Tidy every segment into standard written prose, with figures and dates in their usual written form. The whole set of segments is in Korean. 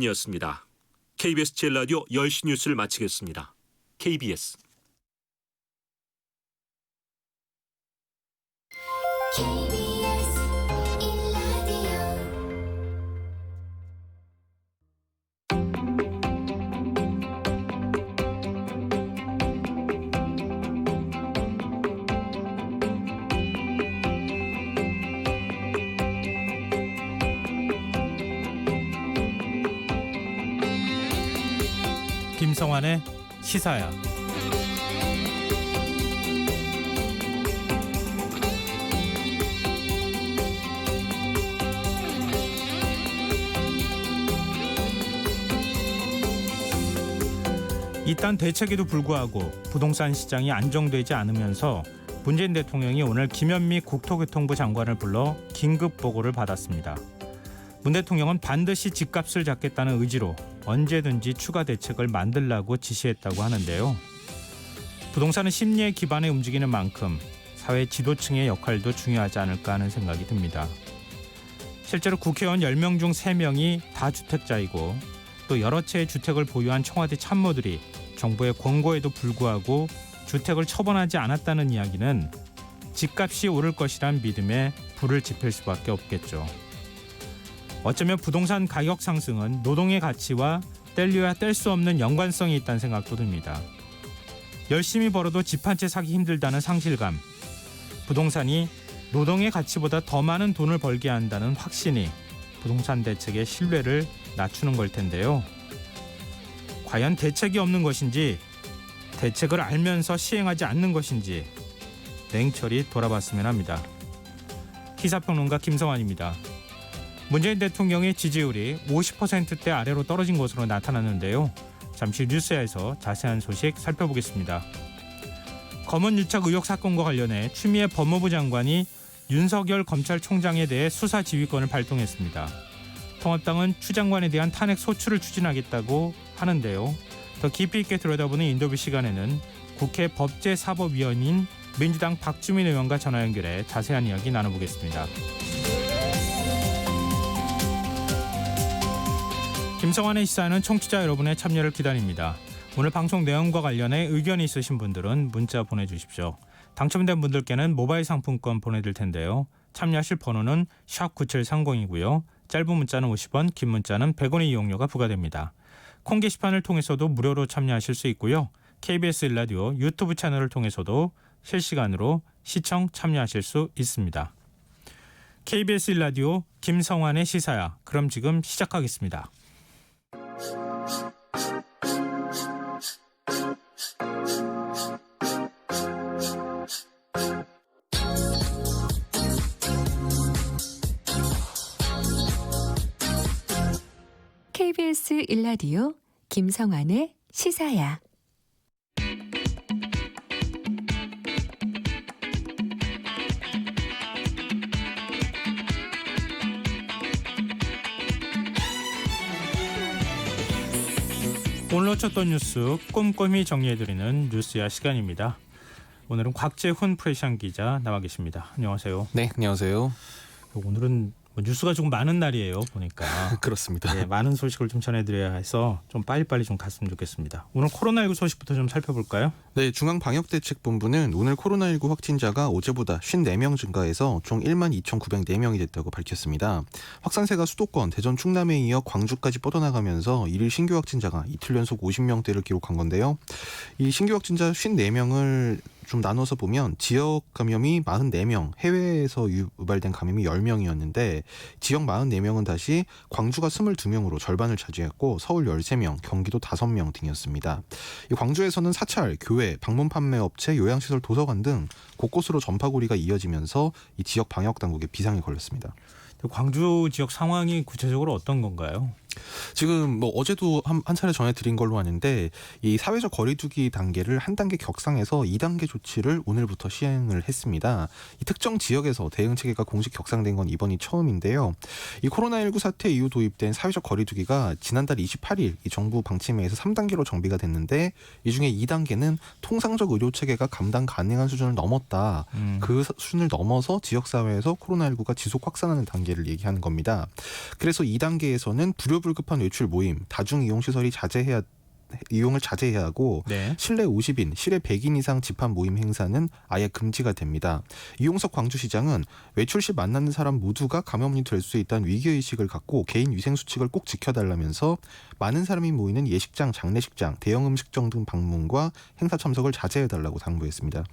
이었습니다. KBS 제일라디오 10시 뉴스를 마치겠습니다. KBS 김성환의 시사야. 이딴 대책에도 불구하고 부동산 시장이 안정되지 않으면서 문재인 대통령이 오늘 김현미 국토교통부 장관을 불러 긴급 보고를 받았습니다. 문 대통령은 반드시 집값을 잡겠다는 의지로 언제든지 추가 대책을 만들라고 지시했다고 하는데요. 부동산은 심리에 기반해 움직이는 만큼 사회 지도층의 역할도 중요하지 않을까 하는 생각이 듭니다. 실제로 국회의원 10명 중 3명이 다주택자이고 또 여러 채의 주택을 보유한 청와대 참모들이 정부의 권고에도 불구하고 주택을 처분하지 않았다는 이야기는 집값이 오를 것이란 믿음에 불을 지필 수밖에 없겠죠. 어쩌면 부동산 가격 상승은 노동의 가치와 뗄려야 뗄 수 없는 연관성이 있다는 생각도 듭니다. 열심히 벌어도 집 한 채 사기 힘들다는 상실감, 부동산이 노동의 가치보다 더 많은 돈을 벌게 한다는 확신이 부동산 대책의 신뢰를 낮추는 걸 텐데요. 과연 대책이 없는 것인지 대책을 알면서 시행하지 않는 것인지 냉철히 돌아봤으면 합니다. 시사평론가 김성환입니다. 문재인 대통령의 지지율이 50%대 아래로 떨어진 것으로 나타났는데요. 잠시 뉴스에서 자세한 소식 살펴보겠습니다. 검은 유착 의혹 사건과 관련해 추미애 법무부 장관이 윤석열 검찰총장에 대해 수사 지휘권을 발동했습니다. 통합당은 추 장관에 대한 탄핵 소추를 추진하겠다고 하는데요. 더 깊이 있게 들여다보는 인터뷰 시간에는 국회 법제사법위원인 민주당 박주민 의원과 전화 연결해 자세한 이야기 나눠보겠습니다. 김성환의 시사는 청취자 여러분의 참여를 기다립니다. 오늘 방송 내용과 관련해 의견이 있으신 분들은 문자 보내주십시오. 당첨된 분들께는 모바일 상품권 보내드릴 텐데요. 참여하실 번호는 샵9730이고요. 짧은 문자는 50원, 긴 문자는 100원의 이용료가 부과됩니다. 콩 게시판을 통해서도 무료로 참여하실 수 있고요. KBS 라디오 유튜브 채널을 통해서도 실시간으로 시청 참여하실 수 있습니다. KBS 라디오 김성환의 시사야. 그럼 지금 시작하겠습니다. KBS 1라디오 김성환의 시사야. 오늘 놓쳤던 뉴스 꼼꼼히 정리해드리는 뉴스야 시간입니다. 오늘은 곽재훈 프레시안 기자 나와 계십니다. 안녕하세요. 네, 안녕하세요. 오늘은 뉴스가 조금 많은 날이에요. 보니까. 그렇습니다. 네, 많은 소식을 좀 전해드려야 해서 좀 빨리빨리 좀 갔으면 좋겠습니다. 오늘 코로나19 소식부터 좀 살펴볼까요? 네, 중앙방역대책본부는 오늘 코로나19 확진자가 어제보다 54명 증가해서 총 12,904명이 됐다고 밝혔습니다. 확산세가 수도권, 대전, 충남에 이어 광주까지 뻗어나가면서 일일 신규 확진자가 이틀 연속 50명대를 기록한 건데요. 이 신규 확진자 54명을 좀 나눠서 보면 지역 감염이 44명, 해외에서 유발된 감염이 10명이었는데 지역 44명은 다시 광주가 22명으로 절반을 차지했고 서울 13명, 경기도 5명 등이었습니다. 이 광주에서는 사찰, 교회, 방문 판매 업체, 요양시설, 도서관 등 곳곳으로 전파고리가 이어지면서 이 지역 방역당국에 비상이 걸렸습니다. 광주 지역 상황이 구체적으로 어떤 건가요? 지금 어제도 한 차례 전해드린 걸로 아는데 이 사회적 거리두기 단계를 한 단계 격상해서 2단계 조치를 오늘부터 시행을 했습니다. 이 특정 지역에서 대응 체계가 공식 격상된 건 이번이 처음인데요. 이 코로나19 사태 이후 도입된 사회적 거리두기가 지난달 28일 이 정부 방침회에서 3단계로 정비가 됐는데 이 중에 2단계는 통상적 의료 체계가 감당 가능한 수준을 넘었다. 그 수준을 넘어서 지역사회에서 코로나19가 지속 확산하는 단계 단계를 얘기하는 겁니다. 그래서 2단계에서는 불효불급한 외출 모임, 다중이용시설이 이용을 자제해야 하고 네. 실내 50인, 실외 100인 이상 집합 모임 행사는 아예 금지가 됩니다. 이용석 광주시장은 외출 시 만나는 사람 모두가 감염이 될 수 있다는 위기의식을 갖고 개인 위생수칙을 꼭 지켜달라면서 많은 사람이 모이는 예식장, 장례식장, 대형 음식점 등 방문과 행사 참석을 자제해달라고 당부했습니다.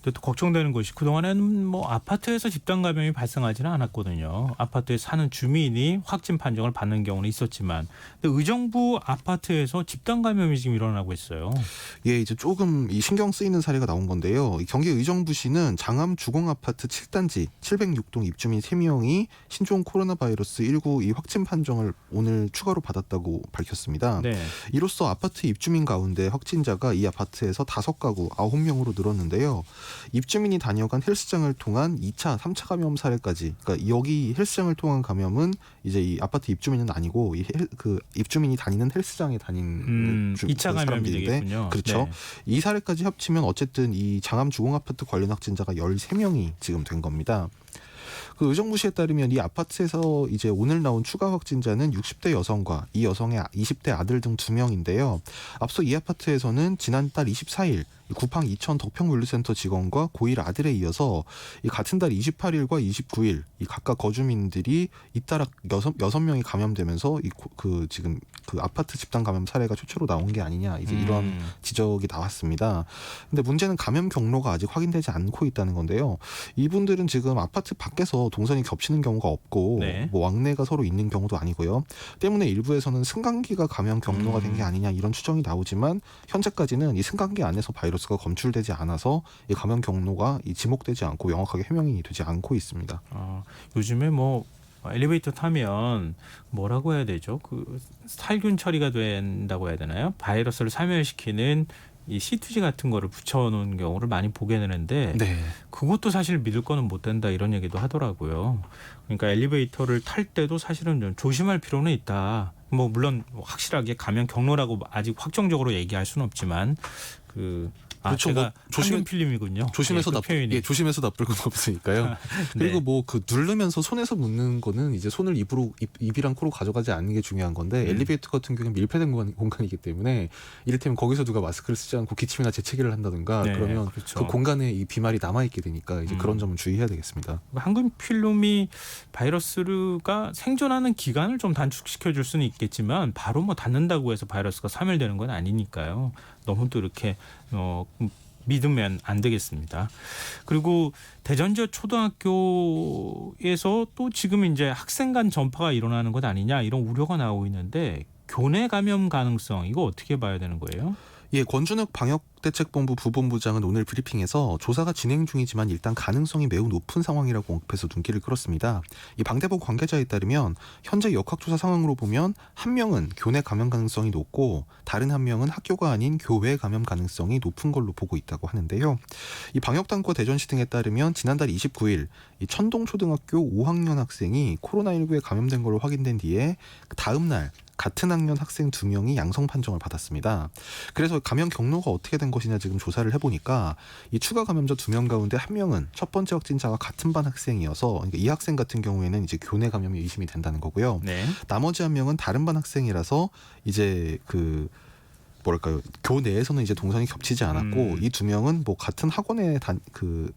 또 걱정되는 것이 그동안에는 뭐 아파트에서 집단 감염이 발생하지는 않았거든요. 아파트에 사는 주민이 확진 판정을 받는 경우는 있었지만 근데 의정부 아파트에서 집단 감염이 지금 일어나고 있어요. 예, 이제 조금 이 신경 쓰이는 사례가 나온 건데요. 경기 의정부시는 장암 주공아파트 7단지 706동 입주민 3명이 신종 코로나 바이러스 19 이 확진 판정을 오늘 추가로 받았다고 밝혔습니다. 네. 이로써 아파트 입주민 가운데 확진자가 이 아파트에서 5가구 9명으로 늘었는데요. 입주민이 다녀간 헬스장을 통한 2차, 3차 감염 사례까지. 그러니까 여기 헬스장을 통한 감염은 이제 이 아파트 입주민은 아니고 그 입주민이 다니는 헬스장에 다니는 2차 감염이 되겠군요. 그렇죠. 네. 이 사례까지 합치면 어쨌든 이 장암 주공아파트 관련 확진자가 13명이 지금 된 겁니다. 그 의정부시에 따르면 이 아파트에서 이제 오늘 나온 추가 확진자는 60대 여성과 이 여성의 20대 아들 등 2명인데요. 앞서 이 아파트에서는 지난달 24일 구팡 이천 덕평물류센터 직원과 고1 아들에 이어서 이 같은 달 28일과 29일 이 각각 거주민들이 잇따라 6명이 감염되면서 지금 그 아파트 집단 감염 사례가 최초로 나온 게 아니냐 이제 이런 지적이 나왔습니다. 근데 문제는 감염 경로가 아직 확인되지 않고 있다는 건데요. 이분들은 지금 아파트 밖에서 동선이 겹치는 경우가 없고 네. 뭐 왕래가 서로 있는 경우도 아니고요. 때문에 일부에서는 승강기가 감염 경로가 된 게 아니냐 이런 추정이 나오지만 현재까지는 이 승강기 안에서 바이러스가 검출되지 않아서 이 감염 경로가 지목되지 않고 명확하게 해명이 되지 않고 있습니다. 요즘에 뭐 엘리베이터 타면 뭐라고 해야 되죠? 그 살균 처리가 된다고 해야 되나요? 바이러스를 사멸시키는 이 C2G 같은 거를 붙여놓은 경우를 많이 보게 되는데 네. 그것도 사실 믿을 거는 못 된다 이런 얘기도 하더라고요. 그러니까 엘리베이터를 탈 때도 사실은 좀 조심할 필요는 있다. 뭐 물론 확실하게 감염 경로라고 아직 확정적으로 얘기할 수는 없지만 그렇죠. 제가 조심 한금 필름이군요. 조심해서 조심해서 나쁠 건 없으니까요. 그리고 네. 뭐 그 누르면서 손에서 묻는 거는 이제 손을 입이랑 코로 가져가지 않는 게 중요한 건데 엘리베이터 같은 경우는 밀폐된 공간이기 때문에 이를테면 거기서 누가 마스크를 쓰지 않고 기침이나 재채기를 한다든가 네, 그러면 그렇죠. 그 공간에 이 비말이 남아 있게 되니까 이제 그런 점은 주의해야 되겠습니다. 한금 필름이 바이러스가 생존하는 기간을 좀 단축시켜 줄 수는 있겠지만 바로 뭐 닫는다고 해서 바이러스가 사멸되는 건 아니니까요. 너무 또 이렇게 믿으면 안 되겠습니다. 그리고 대전지역 초등학교에서 또 지금 이제 학생 간 전파가 일어나는 것 아니냐 이런 우려가 나오고 있는데 교내 감염 가능성 이거 어떻게 봐야 되는 거예요? 예, 권준혁 방역대책본부 부본부장은 오늘 브리핑에서 조사가 진행 중이지만 일단 가능성이 매우 높은 상황이라고 언급해서 눈길을 끌었습니다. 이 방대본 관계자에 따르면 현재 역학조사 상황으로 보면 한 명은 교내 감염 가능성이 높고 다른 한 명은 학교가 아닌 교외 감염 가능성이 높은 걸로 보고 있다고 하는데요. 이 방역당국과 대전시 등에 따르면 지난달 29일 이 천동초등학교 5학년 학생이 코로나19에 감염된 걸로 확인된 뒤에 다음 날 같은 학년 학생 2명이 양성 판정을 받았습니다. 그래서 감염 경로가 어떻게 된 것이냐 지금 조사를 해보니까 이 추가 감염자 2명 가운데 한 명은 첫 번째 확진자와 같은 반 학생이어서 그러니까 이 학생 같은 경우에는 이제 교내 감염이 의심이 된다는 거고요. 네. 나머지 한 명은 다른 반 학생이라서 이제 교내에서는 이제 동선이 겹치지 않았고 이 2명은 뭐 같은 학원에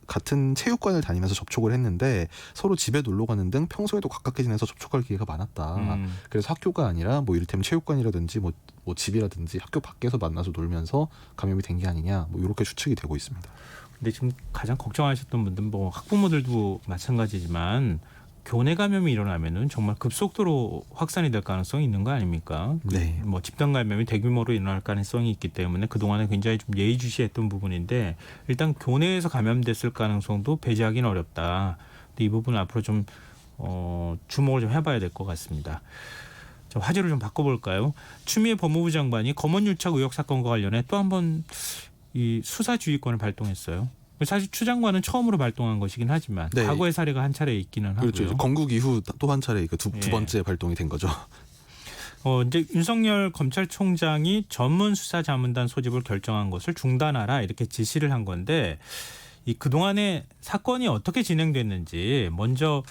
같은 체육관을 다니면서 접촉을 했는데 서로 집에 놀러 가는 등 평소에도 가깝게 지내서 접촉할 기회가 많았다. 그래서 학교가 아니라 뭐 이를테면 체육관이라든지 뭐 집이라든지 학교 밖에서 만나서 놀면서 감염이 된 게 아니냐 뭐 이렇게 추측이 되고 있습니다. 근데 지금 가장 걱정하셨던 분들은 뭐 학부모들도 마찬가지지만 교내 감염이 일어나면은 정말 급속도로 확산이 될 가능성이 있는 거 아닙니까? 네. 뭐 집단 감염이 대규모로 일어날 가능성이 있기 때문에 그동안에 굉장히 좀 예의주시했던 부분인데 일단 교내에서 감염됐을 가능성도 배제하기는 어렵다. 근데 이 부분은 앞으로 좀 주목을 좀 해봐야 될 것 같습니다. 자, 화제를 좀 바꿔볼까요? 추미애 법무부 장관이 검언유착 의혹 사건과 관련해 또 한 번 이 수사주의권을 발동했어요. 사실 추 장관은 처음으로 발동한 것이긴 하지만 네. 과거의 사례가 한 차례 있기는 하고요. 그렇죠. 건국 이후 또 한 차례 두 예. 번째 발동이 된 거죠. 이제 윤석열 검찰총장이 전문 수사 자문단 소집을 결정한 것을 중단하라 이렇게 지시를 한 건데 이 그동안의 사건이 어떻게 진행됐는지 먼저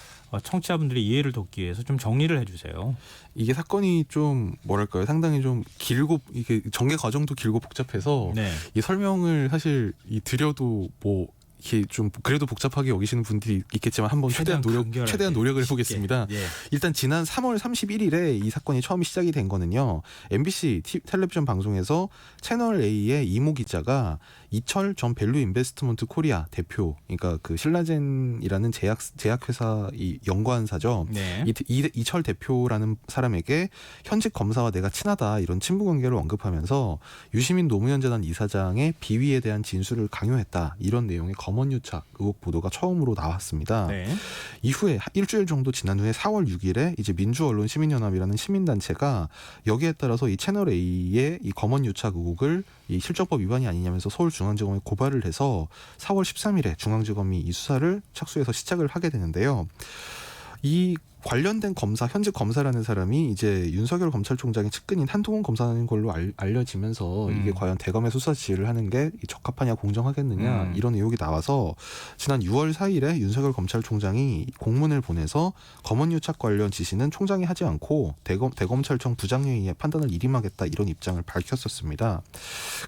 청취자분들의 이해를 돕기 위해서 좀 정리를 해주세요. 이게 사건이 좀 뭐랄까요? 상당히 좀 길고 이게 전개 과정도 길고 복잡해서 네. 이 설명을 사실 드려도 뭐 이게 좀 그래도 복잡하게 여기시는 분들이 있겠지만 한번 최대한 노력을 해보겠습니다. 예. 일단 지난 3월 31일에 이 사건이 처음 시작이 된 거는요. MBC 텔레비전 방송에서 채널 A의 이모 기자가 이철 전 밸류 인베스트먼트 코리아 대표, 그러니까 그 신라젠이라는 제약회사 이 연구원사죠. 네. 이철 대표라는 사람에게 현직 검사와 내가 친하다 이런 친분 관계를 언급하면서 유시민 노무현재단 이사장의 비위에 대한 진술을 강요했다 이런 내용의 검언유착 의혹 보도가 처음으로 나왔습니다. 네. 이후에 일주일 정도 지난 후에 4월 6일에 이제 민주언론시민연합이라는 시민단체가 여기에 따라서 이 채널 A의 이 검언유착 의혹을 이 실정법 위반이 아니냐면서 서울중앙지검에 고발을 해서 4월 13일에 중앙지검이 이 수사를 착수해서 시작을 하게 되는데요. 이 관련된 검사, 현직 검사라는 사람이 이제 윤석열 검찰총장의 측근인 한동훈 검사인 걸로 알려지면서 이게 과연 대검의 수사 지휘를 하는 게 적합하냐 공정하겠느냐 이런 의혹이 나와서 지난 6월 4일에 윤석열 검찰총장이 공문을 보내서 검언유착 관련 지시는 총장이 하지 않고 대검찰청 부장회의의 판단을 일임하겠다 이런 입장을 밝혔었습니다.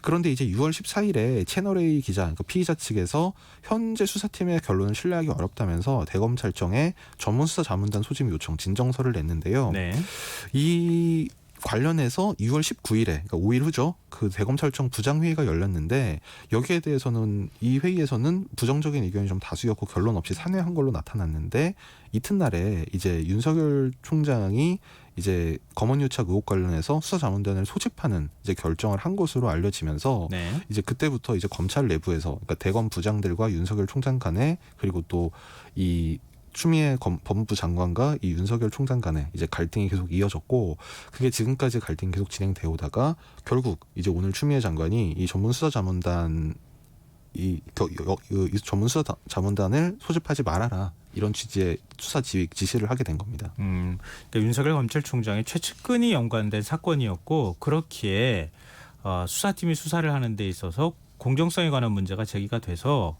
그런데 이제 6월 14일에 채널A 기자, 그러니까 피의자 측에서 현재 수사팀의 결론을 신뢰하기 어렵다면서 대검찰청에 전문수사자문단 소집 요청 진정서를 냈는데요. 네. 이 관련해서 6월 19일에 그러니까 5일 후죠. 그 대검찰청 부장회의가 열렸는데 여기에 대해서는 이 회의에서는 부정적인 의견이 좀 다수였고 결론 없이 산회한 걸로 나타났는데 이튿날에 이제 윤석열 총장이 이제 검언유착 의혹 관련해서 수사자문단을 소집하는 이제 결정을 한 것으로 알려지면서 네. 이제 그때부터 이제 검찰 내부에서 그러니까 대검 부장들과 윤석열 총장 간에 그리고 또 이 추미애 법무부 장관과 이 윤석열 총장 간에 이제 갈등이 계속 이어졌고 그게 지금까지 갈등이 계속 진행되어 오다가 결국 이제 오늘 추미애 장관이 이 전문수사자문단 이 전문수사자문단을 소집하지 말아라 이런 취지의 수사 지시를 하게 된 겁니다. 그러니까 윤석열 검찰총장의 최측근이 연관된 사건이었고 그렇기에 수사팀이 수사를 하는 데 있어서 공정성에 관한 문제가 제기가 돼서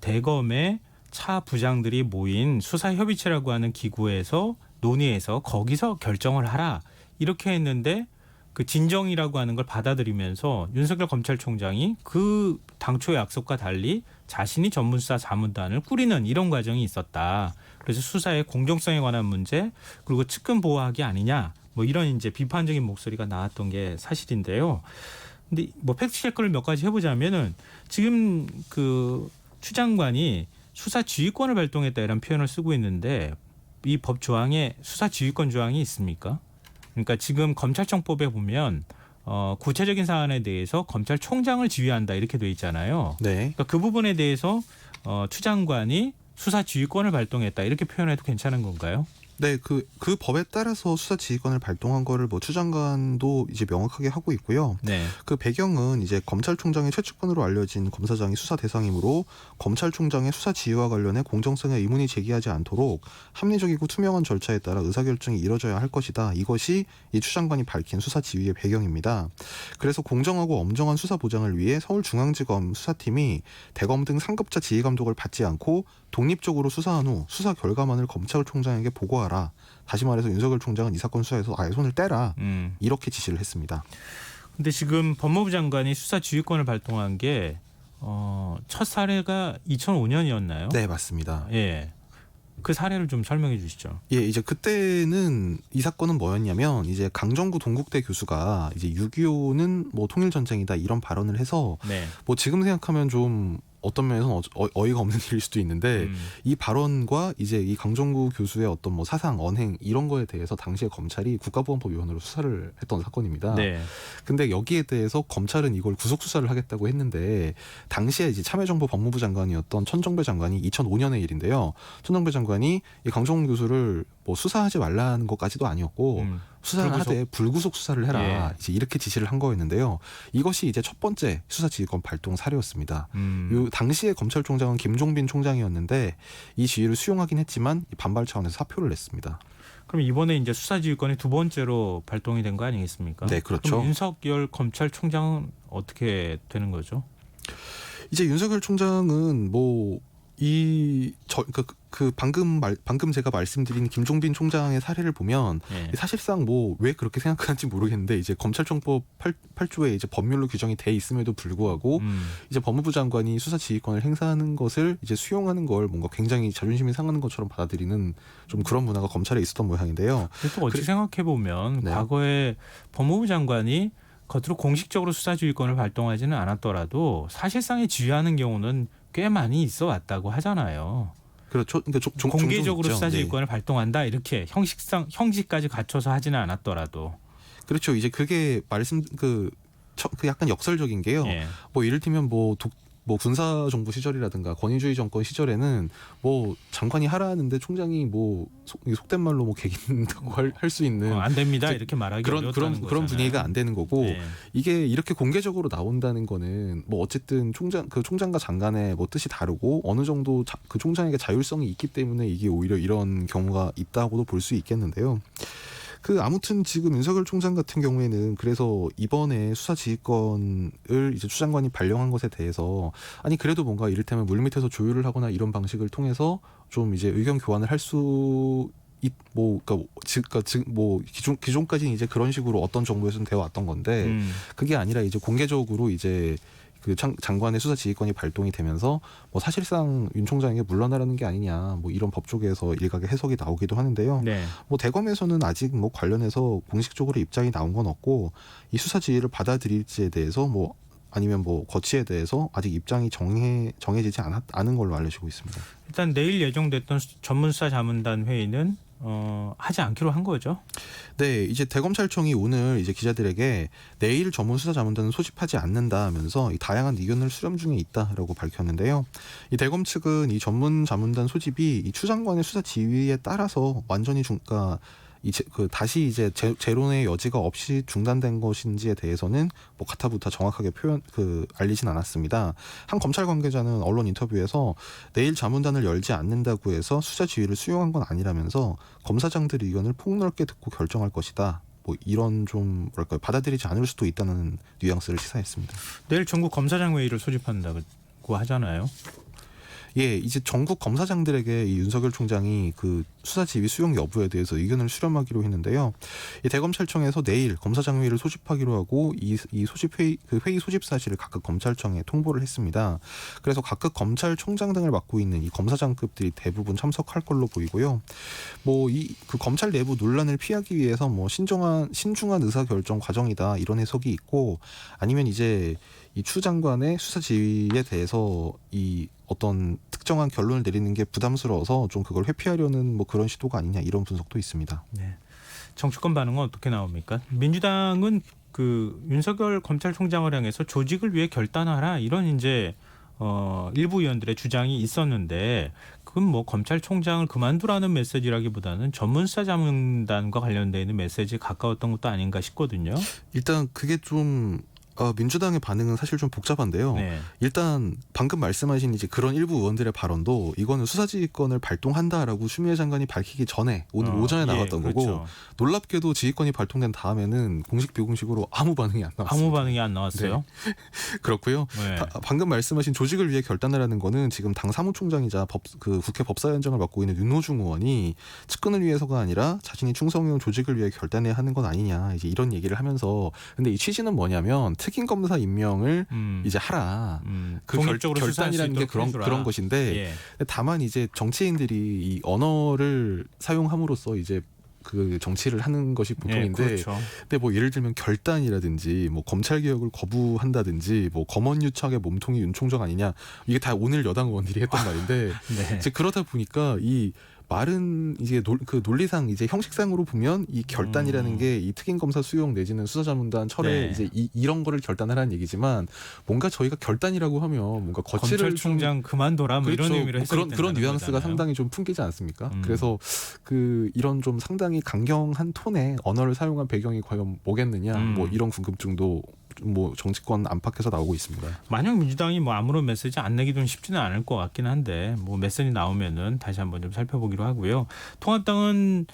대검의 차 부장들이 모인 수사협의체라고 하는 기구에서 논의해서 거기서 결정을 하라 이렇게 했는데 그 진정이라고 하는 걸 받아들이면서 윤석열 검찰총장이 그 당초의 약속과 달리 자신이 전문수사 자문단을 꾸리는 이런 과정이 있었다. 그래서 수사의 공정성에 관한 문제 그리고 측근 보호하기 아니냐 뭐 이런 이제 비판적인 목소리가 나왔던 게 사실인데요. 근데 뭐 팩트 체크를 몇 가지 해보자면은 지금 그 추 장관이 수사 지휘권을 발동했다 이런 표현을 쓰고 있는데 이 법 조항에 수사 지휘권 조항이 있습니까? 그러니까 지금 검찰청법에 보면 구체적인 사안에 대해서 검찰총장을 지휘한다 이렇게 돼 있잖아요. 네. 그러니까 그 부분에 대해서 추 장관이 수사 지휘권을 발동했다 이렇게 표현해도 괜찮은 건가요? 네, 그 법에 따라서 수사 지휘권을 발동한 거를 뭐 추 장관도 이제 명확하게 하고 있고요. 네. 그 배경은 이제 검찰총장의 최측근으로 알려진 검사장이 수사 대상이므로 검찰총장의 수사 지휘와 관련해 공정성에 의문이 제기하지 않도록 합리적이고 투명한 절차에 따라 의사결정이 이뤄져야 할 것이다. 이것이 이 추 장관이 밝힌 수사 지휘의 배경입니다. 그래서 공정하고 엄정한 수사 보장을 위해 서울중앙지검 수사팀이 대검 등 상급자 지휘 감독을 받지 않고 독립적으로 수사한 후 수사 결과만을 검찰총장에게 보고하라. 다시 말해서 윤석열 총장은 이 사건 수사에서 아예 손을 떼라. 이렇게 지시를 했습니다. 근데 지금 법무부 장관이 수사 지휘권을 발동한 게 첫 사례가 2005년이었나요? 네, 맞습니다. 예. 그 사례를 좀 설명해 주시죠. 예, 이제 그때는 이 사건은 뭐였냐면 이제 강정구 동국대 교수가 이제 6.25는 뭐 통일전쟁이다 이런 발언을 해서 네. 뭐 지금 생각하면 좀 어떤 면에서는 어이가 없는 일일 수도 있는데 이 발언과 이제 이 강정구 교수의 어떤 뭐 사상, 언행 이런 거에 대해서 당시에 검찰이 국가보안법위원회로 수사를 했던 사건입니다. 네. 근데 여기에 대해서 검찰은 이걸 구속 수사를 하겠다고 했는데 당시에 이제 참여정부 법무부 장관이었던 천정배 장관이 2005년의 일인데요. 천정배 장관이 이 강정구 교수를 뭐 수사하지 말라는 것까지도 아니었고 수사를 하되 불구속 수사를 해라. 예. 이제 이렇게 지시를 한 거였는데요. 이것이 이제 첫 번째 수사지휘권 발동 사례였습니다. 요 당시에 검찰총장은 김종빈 총장이었는데 이 지휘를 수용하긴 했지만 반발 차원에서 사표를 냈습니다. 그럼 이번에 이제 수사지휘권이 두 번째로 발동이 된 거 아니겠습니까? 네, 그렇죠. 그럼 윤석열 검찰총장은 어떻게 되는 거죠? 이제 윤석열 총장은 방금 제가 말씀드린 김종빈 총장의 사례를 보면 예. 사실상 왜 그렇게 생각하는지 모르겠는데 이제 검찰청법 8조에 이제 법률로 규정이 돼 있음에도 불구하고 이제 법무부 장관이 수사 지휘권을 행사하는 것을 이제 수용하는 걸 뭔가 굉장히 자존심이 상하는 것처럼 받아들이는 좀 그런 문화가 검찰에 있었던 모양인데요. 또 어찌 생각해 보면 네. 과거에 법무부 장관이 겉으로 공식적으로 수사지휘권을 발동하지는 않았더라도 사실상의 지휘하는 경우는 꽤 많이 있어 왔다고 하잖아요. 그렇죠. 그러니까 공개적으로 종종 있죠. 수사지휘권을 발동한다 이렇게 형식까지 갖춰서 하지는 않았더라도. 그렇죠. 이제 그게 그 약간 역설적인 게요. 예. 이를테면 군사 정부 시절이라든가 권위주의 정권 시절에는 장관이 하라 하는데 총장이 속된 말로 개긴다고 할 수 있는 안 됩니다 이렇게 말하기 그런 분위기가 안 되는 거고 예. 이게 이렇게 공개적으로 나온다는 거는 어쨌든 총장과 장관의 뜻이 다르고 어느 정도 그 총장에게 자율성이 있기 때문에 이게 오히려 이런 경우가 있다고도 볼 수 있겠는데요. 아무튼 지금 윤석열 총장 같은 경우에는 그래서 이번에 수사지휘권을 이제 추 장관이 발령한 것에 대해서 그래도 뭔가 이를테면 물밑에서 조율을 하거나 이런 방식을 통해서 좀 이제 의견 교환을 할 수 기존까지는 이제 그런 식으로 어떤 정부에서는 되어 왔던 건데 그게 아니라 이제 공개적으로 이제 장관의 수사 지휘권이 발동이 되면서 사실상 윤 총장에게 물러나라는 게 아니냐 이런 법 쪽에서 일각의 해석이 나오기도 하는데요. 네. 대검에서는 아직 관련해서 공식적으로 입장이 나온 건 없고 이 수사 지휘를 받아들일지에 대해서 아니면 거치에 대해서 아직 입장이 정해지지 않은 걸로 알려지고 있습니다. 일단 내일 예정됐던 전문수사자문단 회의는 하지 않기로 한 거죠. 네, 이제 대검찰청이 오늘 이제 기자들에게 내일 전문수사자문단은 소집하지 않는다 하면서 다양한 의견을 수렴 중에 있다라고 밝혔는데요. 이 대검 측은 이 전문자문단 소집이 이 추 장관의 수사 지휘에 따라서 완전히 다시 이제 재론의 여지가 없이 중단된 것인지에 대해서는 가타부타 정확하게 알리진 않았습니다. 한 검찰 관계자는 언론 인터뷰에서 내일 자문단을 열지 않는다고 해서 수사 지휘를 수용한 건 아니라면서 검사장들 의견을 폭넓게 듣고 결정할 것이다. 이런 받아들이지 않을 수도 있다는 뉘앙스를 시사했습니다. 내일 전국 검사장 회의를 소집한다고 하잖아요. 예, 이제 전국 검사장들에게 이 윤석열 총장이 수사 지휘 수용 여부에 대해서 의견을 수렴하기로 했는데요. 이 대검찰청에서 내일 검사장 회의를 소집하기로 하고 이 소집 회의 소집 사실을 각각 검찰청에 통보를 했습니다. 그래서 각각 검찰총장 등을 맡고 있는 이 검사장급들이 대부분 참석할 걸로 보이고요. 검찰 내부 논란을 피하기 위해서 신중한 의사결정 과정이다 이런 해석이 있고 아니면 이제 이 추 장관의 수사 지휘에 대해서 이 어떤 특정한 결론을 내리는 게 부담스러워서 좀 그걸 회피하려는 그런 시도가 아니냐 이런 분석도 있습니다. 네. 정치권 반응은 어떻게 나옵니까? 민주당은 윤석열 검찰총장을 향해서 조직을 위해 결단하라 이런 이제 일부 의원들의 주장이 있었는데 그건 검찰총장을 그만두라는 메시지라기보다는 전문수사자문단과 관련되어 있는 메시지에 가까웠던 것도 아닌가 싶거든요. 일단 그게 좀 민주당의 반응은 사실 좀 복잡한데요. 네. 일단 방금 말씀하신 이제 그런 일부 의원들의 발언도 이거는 수사지휘권을 발동한다라고 추미애 장관이 밝히기 전에 오늘 오전에 나왔던 그렇죠. 거고 놀랍게도 지휘권이 발동된 다음에는 공식 비공식으로 아무 반응이 안 나왔습니다. 아무 반응이 안 나왔어요. 네. 그렇고요. 네. 방금 말씀하신 조직을 위해 결단하라는 거는 지금 당 사무총장이자 국회 법사위원장을 맡고 있는 윤호중 의원이 측근을 위해서가 아니라 자신이 충성해온 조직을 위해 결단해야 하는 건 아니냐 이제 이런 얘기를 하면서 근데 이 취지는 뭐냐면 특임 검사 임명을 이제 하라. 결단이라는 게 그런 것인데 예. 다만 이제 정치인들이 이 언어를 사용함으로써 이제 정치를 하는 것이 보통인데, 예, 그렇죠. 근데 예를 들면 결단이라든지 검찰 개혁을 거부한다든지 검언유착의 몸통이 윤 총장 아니냐 이게 다 오늘 여당 의원들이 했던 말인데 네. 이제 그러다 보니까 이 말은 이제 논리상 이제 형식상으로 보면 이 결단이라는 게 이 특임 검사 수용 내지는 수사자문단 철회 네. 이제 이런 거를 결단하라는 얘기지만 뭔가 저희가 결단이라고 하면 뭔가 거치를 검찰총장 그만둬라 그렇죠. 이런 의미로 해석이 그런 뉘앙스가 거잖아요. 상당히 좀 풍기지 않습니까? 그래서 이런 좀 상당히 강경한 톤의 언어를 사용한 배경이 과연 뭐겠느냐 이런 궁금증도 정치권 안팎에서 나오고 있습니다. 만약 민주당이 아무런 메시지 안 내기도 쉽지는 않을 것 같긴 한데 메시지 나오면은 다시 한번 좀 살펴보기로 하고요. 통합당은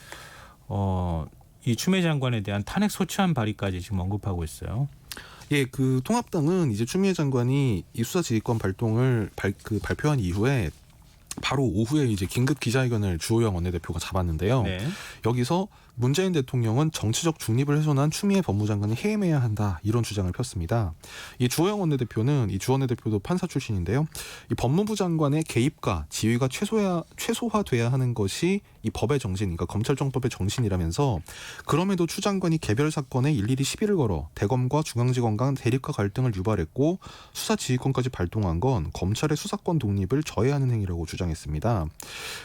이 추미애 장관에 대한 탄핵 소추안 발의까지 지금 언급하고 있어요. 예, 그 통합당은 이제 추미애 장관이 이 수사지휘권 발동을 발표한 이후에 바로 오후에 이제 긴급 기자회견을 주호영 원내대표가 잡았는데요. 네. 여기서 문재인 대통령은 정치적 중립을 훼손한 추미애 법무장관이 해임해야 한다 이런 주장을 폈습니다. 이 주호영 원내대표는 이 주 원내대표도 판사 출신인데요. 이 법무부 장관의 개입과 지휘가 최소화돼야 하는 것이 이 법의 정신, 그러니까 검찰정법의 정신이라면서 그럼에도 추 장관이 개별 사건에 일일이 시비를 걸어 대검과 중앙지검 간 대립과 갈등을 유발했고 수사지휘권까지 발동한 건 검찰의 수사권 독립을 저해하는 행위라고 주장했습니다.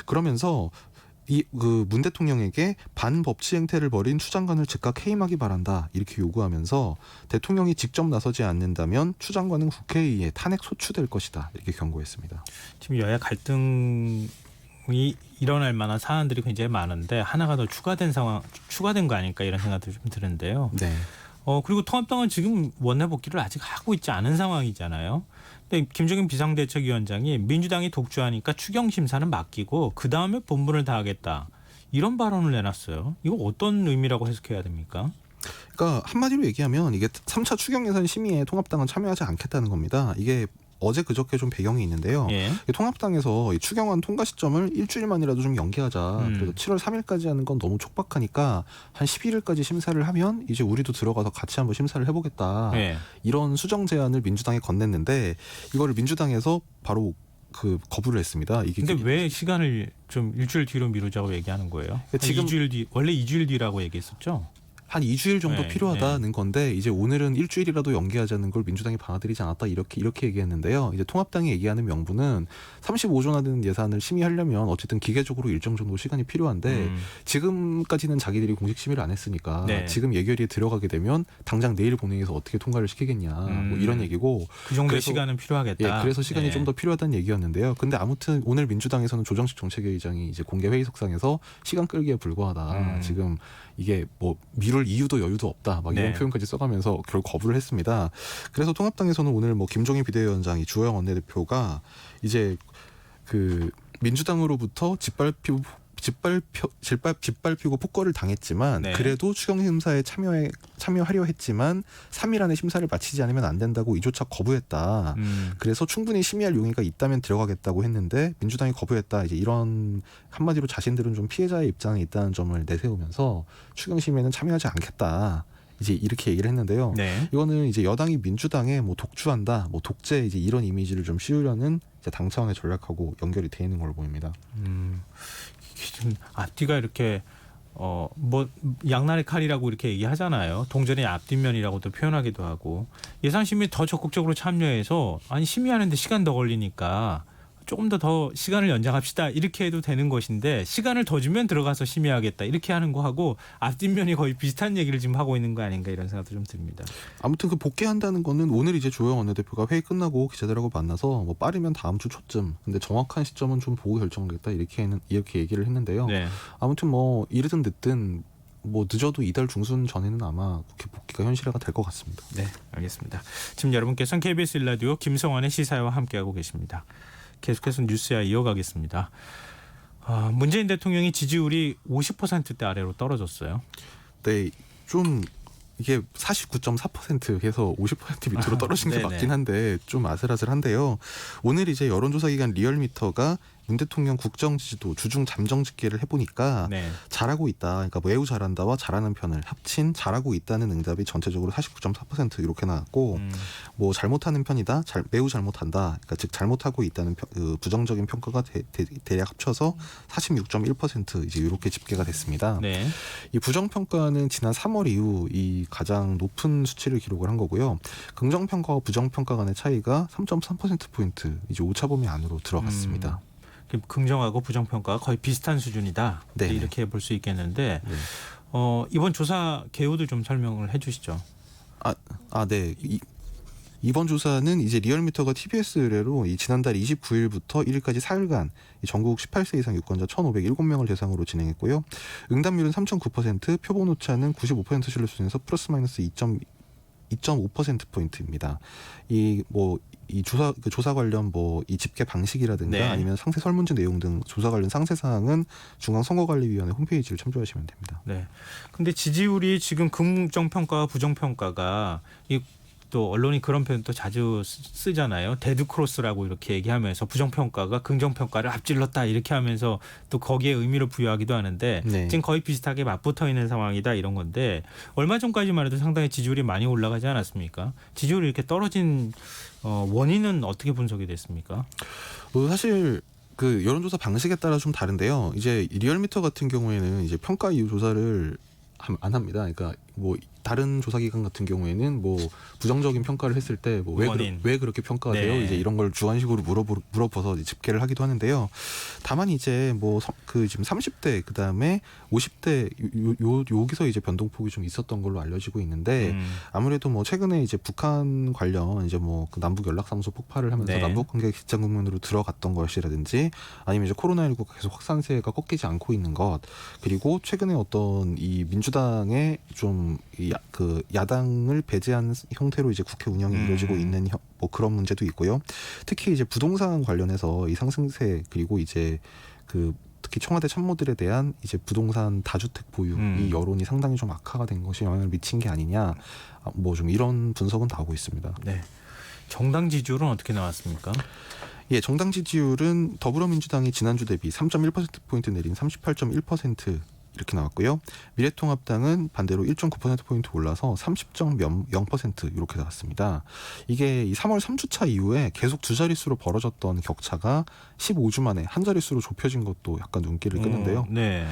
그러면서 문 대통령에게 반법치 행태를 벌인 추 장관을 즉각 해임하기 바란다 이렇게 요구하면서 대통령이 직접 나서지 않는다면 추 장관은 국회에 의해 탄핵 소추될 것이다 이렇게 경고했습니다. 지금 여야 갈등이 일어날 만한 사안들이 굉장히 많은데 하나가 더 추가된 거 아닐까 이런 생각도 좀 드는데요. 네. 그리고 통합당은 지금 원내 복귀를 아직 하고 있지 않은 상황이잖아요. 근데 김종인 비상대책위원장이 민주당이 독주하니까 추경 심사는 맡기고 그 다음에 본분을 다하겠다 이런 발언을 내놨어요. 이거 어떤 의미라고 해석해야 됩니까? 그러니까 한마디로 얘기하면 이게 3차 추경 예산 심의에 통합당은 참여하지 않겠다는 겁니다. 이게 어제 그저께 좀 배경이 있는데요. 예. 통합당에서 이 추경안 통과 시점을 일주일만이라도 좀 연기하자. 그래서 7월 3일까지 하는 건 너무 촉박하니까 한 11일까지 심사를 하면 이제 우리도 들어가서 같이 한번 심사를 해보겠다. 예. 이런 수정 제안을 민주당에 건넸는데 이거를 민주당에서 바로 거부를 했습니다. 이게 근데 왜 시간을 좀 일주일 뒤로 미루자고 얘기하는 거예요? 지금 2주일 뒤, 원래 2주일 뒤라고 얘기했었죠? 한 2주일 정도 네, 필요하다는 건데 이제 오늘은 일주일이라도 연기하자는 걸 민주당이 받아들이지 않았다 이렇게 얘기했는데요. 이제 통합당이 얘기하는 명분은 35조나 되는 예산을 심의하려면 어쨌든 기계적으로 일정 정도 시간이 필요한데 지금까지는 자기들이 공식 심의를 안 했으니까 네. 지금 예결위에 들어가게 되면 당장 내일 본회의에서 어떻게 통과를 시키겠냐 뭐 이런 얘기고 그 정도의 그래서, 시간은 필요하겠다. 예, 그래서 시간이 예. 좀 더 필요하다는 얘기였는데요. 근데 아무튼 오늘 민주당에서는 조정식 정책위의장이 이제 공개 회의석상에서 시간 끌기에 불과하다. 지금 이게 뭐 미룰 이유도 여유도 없다. 막 이런 네. 표현까지 써가면서 결국 거부를 했습니다. 그래서 통합당에서는 오늘 뭐 김종인 비대위원장이 주호영 원내대표가 이제 민주당으로부터 짓밟히고 폭거를 당했지만 네. 그래도 추경 심사에 참여하려 했지만 3일 안에 심사를 마치지 않으면 안 된다고 이조차 거부했다. 그래서 충분히 심의할 용의가 있다면 들어가겠다고 했는데 민주당이 거부했다. 이제 이런 한마디로 자신들은 좀 피해자의 입장에 있다는 점을 내세우면서 추경 심의에는 참여하지 않겠다. 이제 이렇게 얘기를 했는데요. 네. 이거는 이제 여당이 민주당에 뭐 독주한다, 뭐 독재 이제 이런 이미지를 좀 씌우려는 이제 당 차원의 전략하고 연결이 돼 있는 걸로 보입니다. 지금 앞뒤가 이렇게 뭐 양날의 칼이라고 이렇게 얘기하잖아요. 동전의 앞뒷면이라고도 표현하기도 하고 예산 심의에 더 적극적으로 참여해서 아니 심의하는데 시간 더 걸리니까 조금 더 시간을 연장합시다 이렇게 해도 되는 것인데 시간을 더 주면 들어가서 심의하겠다 이렇게 하는 거하고 앞뒷면이 거의 비슷한 얘기를 지금 하고 있는 거 아닌가 이런 생각도 좀 듭니다. 아무튼 복귀한다는 거는 오늘 이제 조영 원내대표가 회의 끝나고 기자들하고 만나서 뭐 빠르면 다음 주 초쯤 근데 정확한 시점은 좀 보고 결정하겠다 이렇게 얘기를 했는데요. 네. 아무튼 뭐 이르든 늦든 뭐 늦어도 이달 중순 전에는 아마 국회 복귀가 현실화가 될 것 같습니다. 네, 알겠습니다. 지금 여러분께서는 KBS 1라디오 김성환의 시사와 함께하고 계십니다. 계속해서 뉴스야 이어가겠습니다. 문재인 대통령이 지지율이 50%대 아래로 떨어졌어요. 네, 좀 이게 49.4%에서 50% 밑으로 떨어진 게 네네. 맞긴 한데 좀 아슬아슬한데요. 오늘 이제 여론조사 기관 리얼미터가 문 대통령 국정 지지도 주중 잠정 집계를 해보니까 네. 잘하고 있다. 그러니까 매우 잘한다와 잘하는 편을 합친 잘하고 있다는 응답이 전체적으로 49.4% 이렇게 나왔고 뭐 잘못하는 편이다, 매우 잘못한다. 그러니까 즉 잘못하고 있다는 부정적인 평가가 대략 합쳐서 46.1% 이제 이렇게 집계가 됐습니다. 네. 이 부정 평가는 지난 3월 이후 이 가장 높은 수치를 기록을 한 거고요. 긍정 평가와 부정 평가 간의 차이가 3.3% 포인트 이제 오차범위 안으로 들어갔습니다. 긍정하고 부정 평가가 거의 비슷한 수준이다. 네네. 이렇게 볼 수 있겠는데 네. 이번 조사 개요도 좀 설명을 해주시죠. 네. 이번 조사는 이제 리얼미터가 TBS 의뢰로 이 지난달 29일부터 1일까지 4일간 이 전국 18세 이상 유권자 1,507명을 대상으로 진행했고요. 응답률은 3.9%, 표본 오차는 95% 신뢰 수준에서 플러스 마이너스 2.5%포인트입니다. 이 조사 관련 이 집계 방식이라든가 네. 아니면 상세 설문지 내용 등 조사 관련 상세 사항은 중앙선거관리위원회 홈페이지를 참조하시면 됩니다. 네. 근데 지지율이 지금 긍정 평가와 부정 평가가 또 언론이 그런 표현 또 자주 쓰잖아요. 데드 크로스라고 이렇게 얘기하면서 부정평가가 긍정평가를 앞질렀다 이렇게 하면서 또 거기에 의미를 부여하기도 하는데 네. 지금 거의 비슷하게 맞붙어 있는 상황이다 이런 건데 얼마 전까지만 해도 상당히 지지율이 많이 올라가지 않았습니까? 지지율이 이렇게 떨어진 원인은 어떻게 분석이 됐습니까? 사실 그 여론조사 방식에 따라 좀 다른데요. 이제 리얼미터 같은 경우에는 이제 평가 이후 조사를 안 합니다. 그러니까 뭐 다른 조사기관 같은 경우에는 뭐 부정적인 평가를 했을 때 뭐 왜 그렇게 평가하세요? 네. 이제 이런 걸 주관식으로 물어봐서 이제 집계를 하기도 하는데요. 다만 이제 뭐 그 지금 30대 그다음에 50대 여기서 이제 변동폭이 좀 있었던 걸로 알려지고 있는데 아무래도 뭐 최근에 이제 북한 관련 이제 뭐 그 남북 연락사무소 폭발을 하면서 네. 남북 관계 긴장 국면으로 들어갔던 것이라든지 아니면 이제 코로나19가 계속 확산세가 꺾이지 않고 있는 것 그리고 최근에 어떤 이 민주당의 좀 그 야당을 배제한 형태로 이제 국회 운영이 이루어지고 있는 뭐 그런 문제도 있고요. 특히 이제 부동산 관련해서 이 상승세 그리고 이제 그 특히 청와대 참모들에 대한 이제 부동산 다주택 보유 이 여론이 상당히 좀 악화가 된 것이 영향을 미친 게 아니냐 뭐 좀 이런 분석은 나오고 있습니다. 네. 정당 지지율은 어떻게 나왔습니까? 예, 정당 지지율은 더불어민주당이 지난주 대비 3.1%포인트 내린 38.1% 이렇게 나왔고요. 미래통합당은 반대로 1.9%포인트 올라서 30.0% 이렇게 나왔습니다. 이게 이 3월 3주차 이후에 계속 두 자릿수로 벌어졌던 격차가 15주 만에 한 자릿수로 좁혀진 것도 약간 눈길을 끄는데요. 네.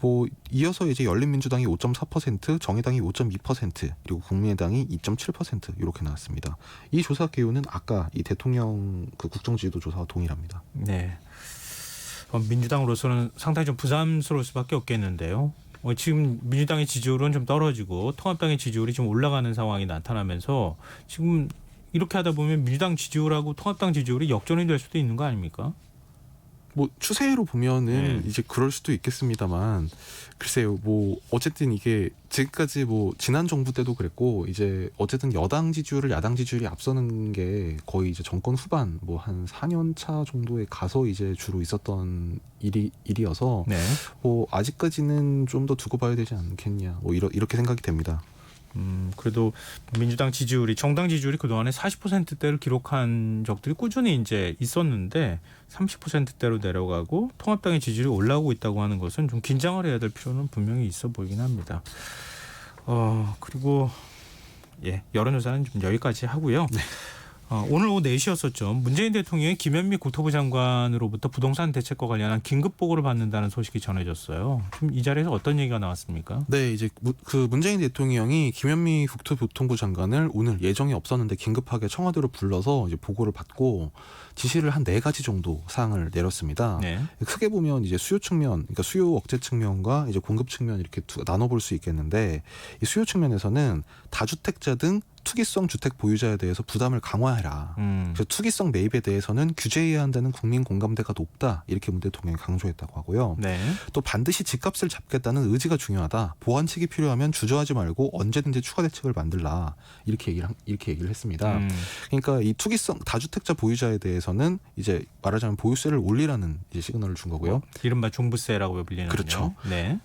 뭐 이어서 이제 열린민주당이 5.4%, 정의당이 5.2%, 그리고 국민의당이 2.7% 이렇게 나왔습니다. 이 조사 기호는 아까 이 대통령 그 국정지지도 조사와 동일합니다. 네. 민주당으로서는 상당히 좀 부담스러울 수밖에 없겠는데요. 지금 민주당의 지지율은 좀 떨어지고 통합당의 지지율이 좀 올라가는 상황이 나타나면서 지금 이렇게 하다 보면 민주당 지지율하고 통합당 지지율이 역전이 될 수도 있는 거 아닙니까? 뭐 추세로 보면은 네. 이제 그럴 수도 있겠습니다만 글쎄요 뭐 어쨌든 이게 지금까지 뭐 지난 정부 때도 그랬고 이제 어쨌든 여당 지지율을 야당 지지율이 앞서는 게 거의 이제 정권 후반 뭐 한 4년 차 정도에 가서 이제 주로 있었던 일이어서 네. 뭐 아직까지는 좀 더 두고 봐야 되지 않겠냐 뭐 이렇게 생각이 됩니다. 그래도 민주당 지지율이 정당 지지율이 그동안에 40%대를 기록한 적들이 꾸준히 이제 있었는데 30%대로 내려가고 통합당의 지지율이 올라오고 있다고 하는 것은 좀 긴장을 해야 될 필요는 분명히 있어 보이긴 합니다. 그리고 여론조사는 좀 여기까지 하고요. 네. 오늘 오후 4시였었죠. 문재인 대통령이 김현미 국토부 장관으로부터 부동산 대책과 관련한 긴급 보고를 받는다는 소식이 전해졌어요. 좀 이 자리에서 어떤 얘기가 나왔습니까? 네, 이제 그 문재인 대통령이 김현미 국토교통부 장관을 오늘 예정이 없었는데 긴급하게 청와대로 불러서 이제 보고를 받고 지시를 한 4가지 정도 사항을 내렸습니다. 네. 크게 보면 이제 수요 측면, 그러니까 수요 억제 측면과 이제 공급 측면 이렇게 나눠볼 수 있겠는데 이 수요 측면에서는 다주택자 등 투기성 주택 보유자에 대해서 부담을 강화해라. 그래서 투기성 매입에 대해서는 규제해야 한다는 국민 공감대가 높다. 이렇게 문 대통령이 강조했다고 하고요. 네. 또 반드시 집값을 잡겠다는 의지가 중요하다. 보완책이 필요하면 주저하지 말고 언제든지 추가 대책을 만들라. 이렇게 얘기를 했습니다. 그러니까 이 투기성 다주택자 보유자에 대해서는 이제 말하자면 보유세를 올리라는 이제 시그널을 준 거고요. 이른바 종부세라고 불리는 그렇죠. 네.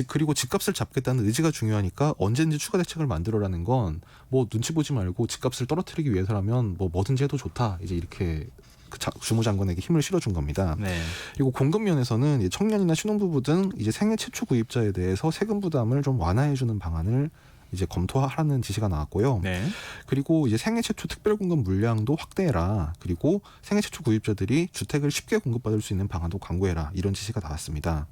그리고 집값을 잡겠다는 의지가 중요하니까 언제든지 추가 대책을 만들어라는 건 뭐 눈치 보지 말고 집값을 떨어뜨리기 위해서라면 뭐 뭐든지 해도 좋다. 이제 이렇게 주무장관에게 힘을 실어준 겁니다. 네. 그리고 공급 면에서는 청년이나 신혼부부 등 이제 생애 최초 구입자에 대해서 세금 부담을 좀 완화해주는 방안을 이제 검토하라는 지시가 나왔고요. 네. 그리고 이제 생애 최초 특별 공급 물량도 확대해라. 그리고 생애 최초 구입자들이 주택을 쉽게 공급받을 수 있는 방안도 강구해라. 이런 지시가 나왔습니다.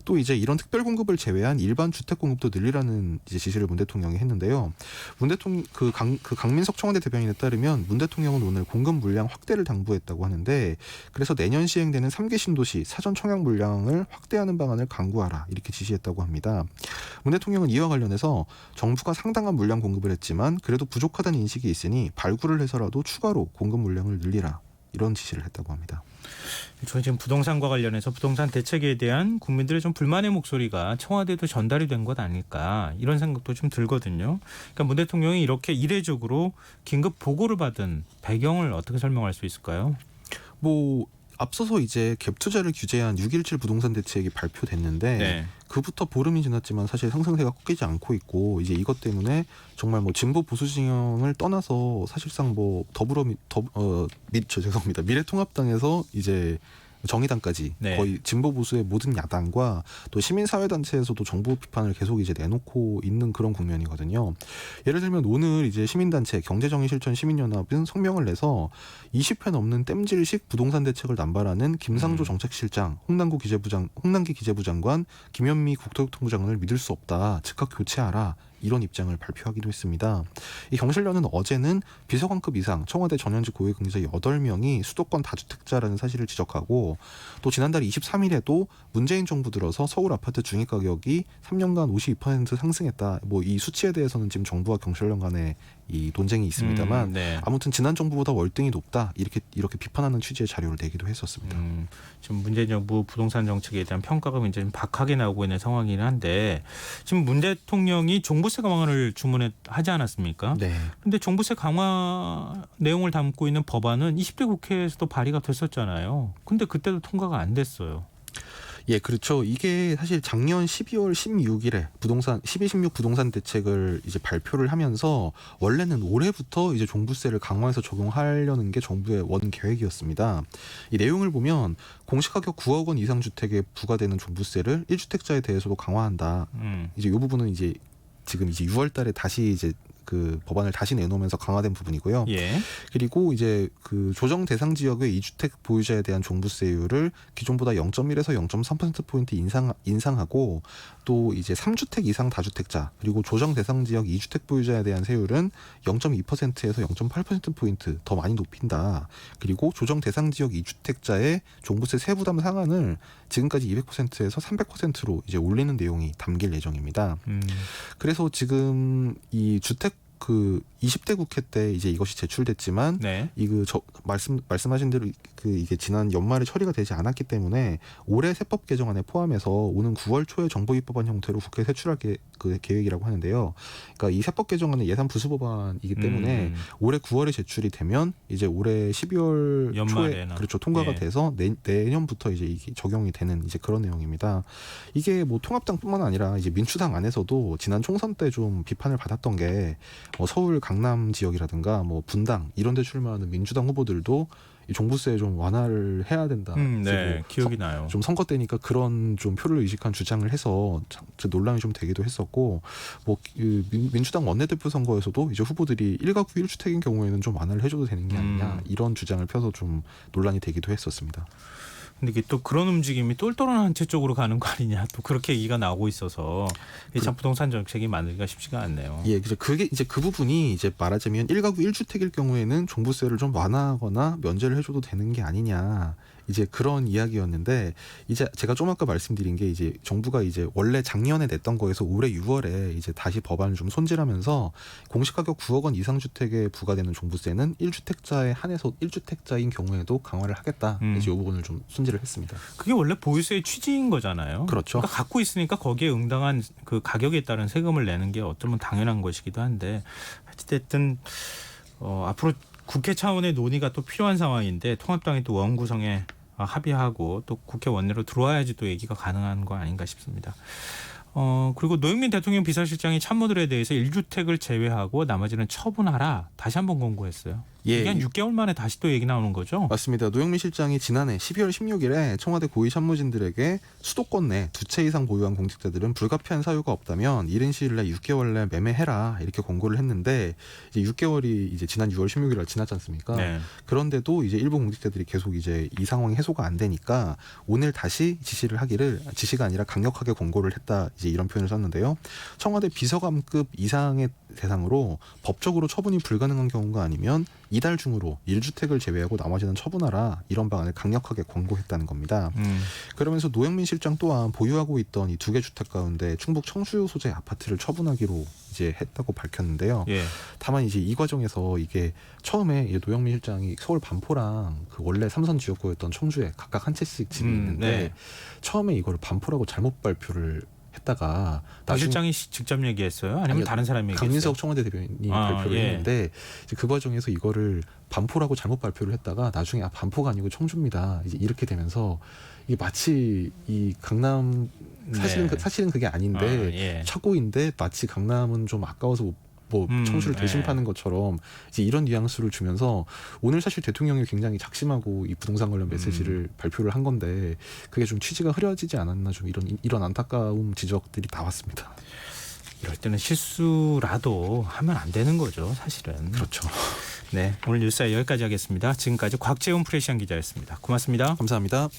또 이제 이런 특별 공급을 제외한 일반 주택 공급도 늘리라는 이제 지시를 문 대통령이 했는데요. 문 대통령 강민석 청와대 대변인에 따르면 문 대통령은 오늘 공급 물량 확대를 당부했다고 하는데 그래서 내년 시행되는 3개 신도시 사전 청약 물량을 확대하는 방안을 강구하라. 이렇게 지시했다고 합니다. 문 대통령은 이와 관련해서 정부가 상당한 물량 공급을 했지만 그래도 부족하다는 인식이 있으니 발굴을 해서라도 추가로 공급 물량을 늘리라 이런 지시를 했다고 합니다. 저희 지금 부동산과 관련해서 부동산 대책에 대한 국민들의 좀 불만의 목소리가 청와대도 전달이 된 것 아닐까 이런 생각도 좀 들거든요. 그러니까 문 대통령이 이렇게 이례적으로 긴급 보고를 받은 배경을 어떻게 설명할 수 있을까요? 뭐 앞서서 이제 갭 투자를 규제한 6.17 부동산 대책이 발표됐는데 네. 그부터 보름이 지났지만 사실 상승세가 꺾이지 않고 있고 이제 이것 때문에 정말 뭐 진보 보수 진영을 떠나서 사실상 뭐 죄송합니다. 미래통합당에서 이제 정의당까지 네. 거의 진보 보수의 모든 야당과 또 시민사회단체에서도 정부 비판을 계속 이제 내놓고 있는 그런 국면이거든요. 예를 들면 오늘 이제 시민단체 경제정의실천 시민연합은 성명을 내서 20회 넘는 땜질식 부동산 대책을 남발하는 김상조 정책실장, 홍남기 기재부 장관, 김현미 국토교통부 장관을 믿을 수 없다. 즉각 교체하라. 이런 입장을 발표하기도 했습니다. 이 경실련은 어제는 비서관급 이상 청와대 전현직 고위공직자 8명이 수도권 다주택자라는 사실을 지적하고 또 지난달 23일에도 문재인 정부 들어서 서울 아파트 중위 가격이 3년간 52% 상승했다. 뭐 이 수치에 대해서는 지금 정부와 경실련 간에 이 논쟁이 있습니다만 네. 아무튼 지난 정부보다 월등히 높다. 이렇게 비판하는 취지의 자료를 내기도 했었습니다. 지금 문재인 정부 부동산 정책에 대한 평가가 굉장히 박하게 나오고 있는 상황이긴 한데 지금 문 대통령이 종부세 강화를 주문하지 않았습니까? 네. 그런데 종부세 강화 내용을 담고 있는 법안은 20대 국회에서도 발의가 됐었잖아요. 근데 그때도 통과가 안 됐어요. 예, 그렇죠. 이게 사실 작년 12월 16일에 12.16 부동산 대책을 이제 발표를 하면서 원래는 올해부터 이제 종부세를 강화해서 적용하려는 게 정부의 원 계획이었습니다. 이 내용을 보면 공시가격 9억 원 이상 주택에 부과되는 종부세를 1주택자에 대해서도 강화한다. 이제 이 부분은 이제 지금 이제 6월달에 다시 이제 그 법안을 다시 내놓으면서 강화된 부분이고요. 예. 그리고 이제 그 조정 대상 지역의 2주택 보유자에 대한 종부세율을 기존보다 0.1에서 0.3%포인트 인상하고 또 이제 3주택 이상 다주택자 그리고 조정 대상 지역 2주택 보유자에 대한 세율은 0.2%에서 0.8%포인트 더 많이 높인다. 그리고 조정 대상 지역 2주택자의 종부세 세부담 상한을 지금까지 200%에서 300%로 이제 올리는 내용이 담길 예정입니다. 그래서 지금 이 주택 그 20대 국회 때 이제 이것이 제출됐지만 네. 말씀하신 대로 이게 지난 연말에 처리가 되지 않았기 때문에 올해 세법 개정안에 포함해서 오는 9월 초에 정부 입법안 형태로 국회에 제출할 계획이라고 하는데요. 그러니까 이 세법 개정안은 예산 부수 법안이기 때문에 올해 9월에 제출이 되면 이제 올해 12월 초에 그렇죠 통과가 예. 돼서 내년부터 이제 이게 적용이 되는 이제 그런 내용입니다. 이게 뭐 통합당뿐만 아니라 이제 민주당 안에서도 지난 총선 때 좀 비판을 받았던 게 서울 강남 지역이라든가 뭐 분당 이런 데 출마하는 민주당 후보들도 이 종부세 좀 완화를 해야 된다. 네, 기억이 나요. 좀 선거 때니까 그런 좀 표를 의식한 주장을 해서 논란이 좀 되기도 했었고, 뭐 민주당 원내대표 선거에서도 이제 후보들이 1가구 1주택인 경우에는 좀 완화를 해줘도 되는 게 아니냐 이런 주장을 펴서 좀 논란이 되기도 했었습니다. 근데 이게 또 그런 움직임이 똘똘한 한 채 쪽으로 가는 거 아니냐 또 그렇게 얘기가 나오고 있어서 참 부동산 정책이 만들기가 쉽지가 않네요. 예, 그게 이제 그 부분이 이제 말하자면 1가구 1주택일 경우에는 종부세를 좀 완화하거나 면제를 해줘도 되는 게 아니냐. 이제 그런 이야기였는데 이제 제가 좀 아까 말씀드린 게 이제 정부가 이제 원래 작년에 냈던 거에서 올해 6월에 이제 다시 법안을 좀 손질하면서 공시가격 9억 원 이상 주택에 부과되는 종부세는 1주택자에 한해서 1주택자인 경우에도 강화를 하겠다. 이제 이 부분을 좀 손질을 했습니다. 그게 원래 보유세의 취지인 거잖아요. 그렇죠. 그러니까 갖고 있으니까 거기에 응당한 그 가격에 따른 세금을 내는 게 어쩌면 당연한 것이기도 한데 어쨌든 앞으로 국회 차원의 논의가 또 필요한 상황인데 통합당이 또 원 구성에 합의하고 또 국회 원내로 들어와야지 또 얘기가 가능한 거 아닌가 싶습니다. 그리고 노영민 대통령 비서실장이 참모들에 대해서 1주택을 제외하고 나머지는 처분하라 다시 한번 권고했어요. 예. 이게 한 6개월 만에 다시 또 얘기 나오는 거죠? 맞습니다. 노영민 실장이 지난해 12월 16일에 청와대 고위 참모진들에게 수도권 내 2채 이상 보유한 공직자들은 불가피한 사유가 없다면 이른 시일 내 6개월 내 매매해라 이렇게 권고를 했는데 이제 6개월이 이제 지난 6월 16일에 지났지 않습니까? 네. 그런데도 이제 일부 공직자들이 계속 이제 이 상황이 해소가 안 되니까 오늘 다시 지시가 아니라 강력하게 권고를 했다 이제 이런 표현을 썼는데요. 청와대 비서관급 이상의 대상으로 법적으로 처분이 불가능한 경우가 아니면 이달 중으로 1주택을 제외하고 나머지는 처분하라 이런 방안을 강력하게 권고했다는 겁니다. 그러면서 노영민 실장 또한 보유하고 있던 이 2개 주택 가운데 충북 청주요 소재 아파트를 처분하기로 이제 했다고 밝혔는데요. 예. 다만 이제 이 과정에서 이게 처음에 이제 노영민 실장이 서울 반포랑 그 원래 삼선 지역구였던 청주에 각각 한 채씩 집이 있는데 네. 처음에 이걸 반포라고 잘못 발표를 했다가 박 실장이 직접 얘기했어요? 아니면 아니요, 다른 사람이 얘기했어요? 강민석 청와대 대변인이 발표를 했는데 이제 그 과정에서 이거를 반포라고 잘못 발표를 했다가 나중에 반포가 아니고 청주입니다. 이제 이렇게 되면서 이게 마치 이 강남 사실은 그게 아닌데 착오인데 마치 강남은 좀 아까워서 뭐 청주를 대신 파는 것처럼 이제 이런 뉘앙스를 주면서 오늘 사실 대통령이 굉장히 작심하고 이 부동산 관련 메시지를 발표를 한 건데 그게 좀 취지가 흐려지지 않았나 좀 이런 안타까움 지적들이 나왔습니다. 이럴 때는 실수라도 하면 안 되는 거죠, 사실은. 그렇죠. 네, 오늘 뉴스에 여기까지 하겠습니다. 지금까지 곽재훈 프레시안 기자였습니다. 고맙습니다. 감사합니다.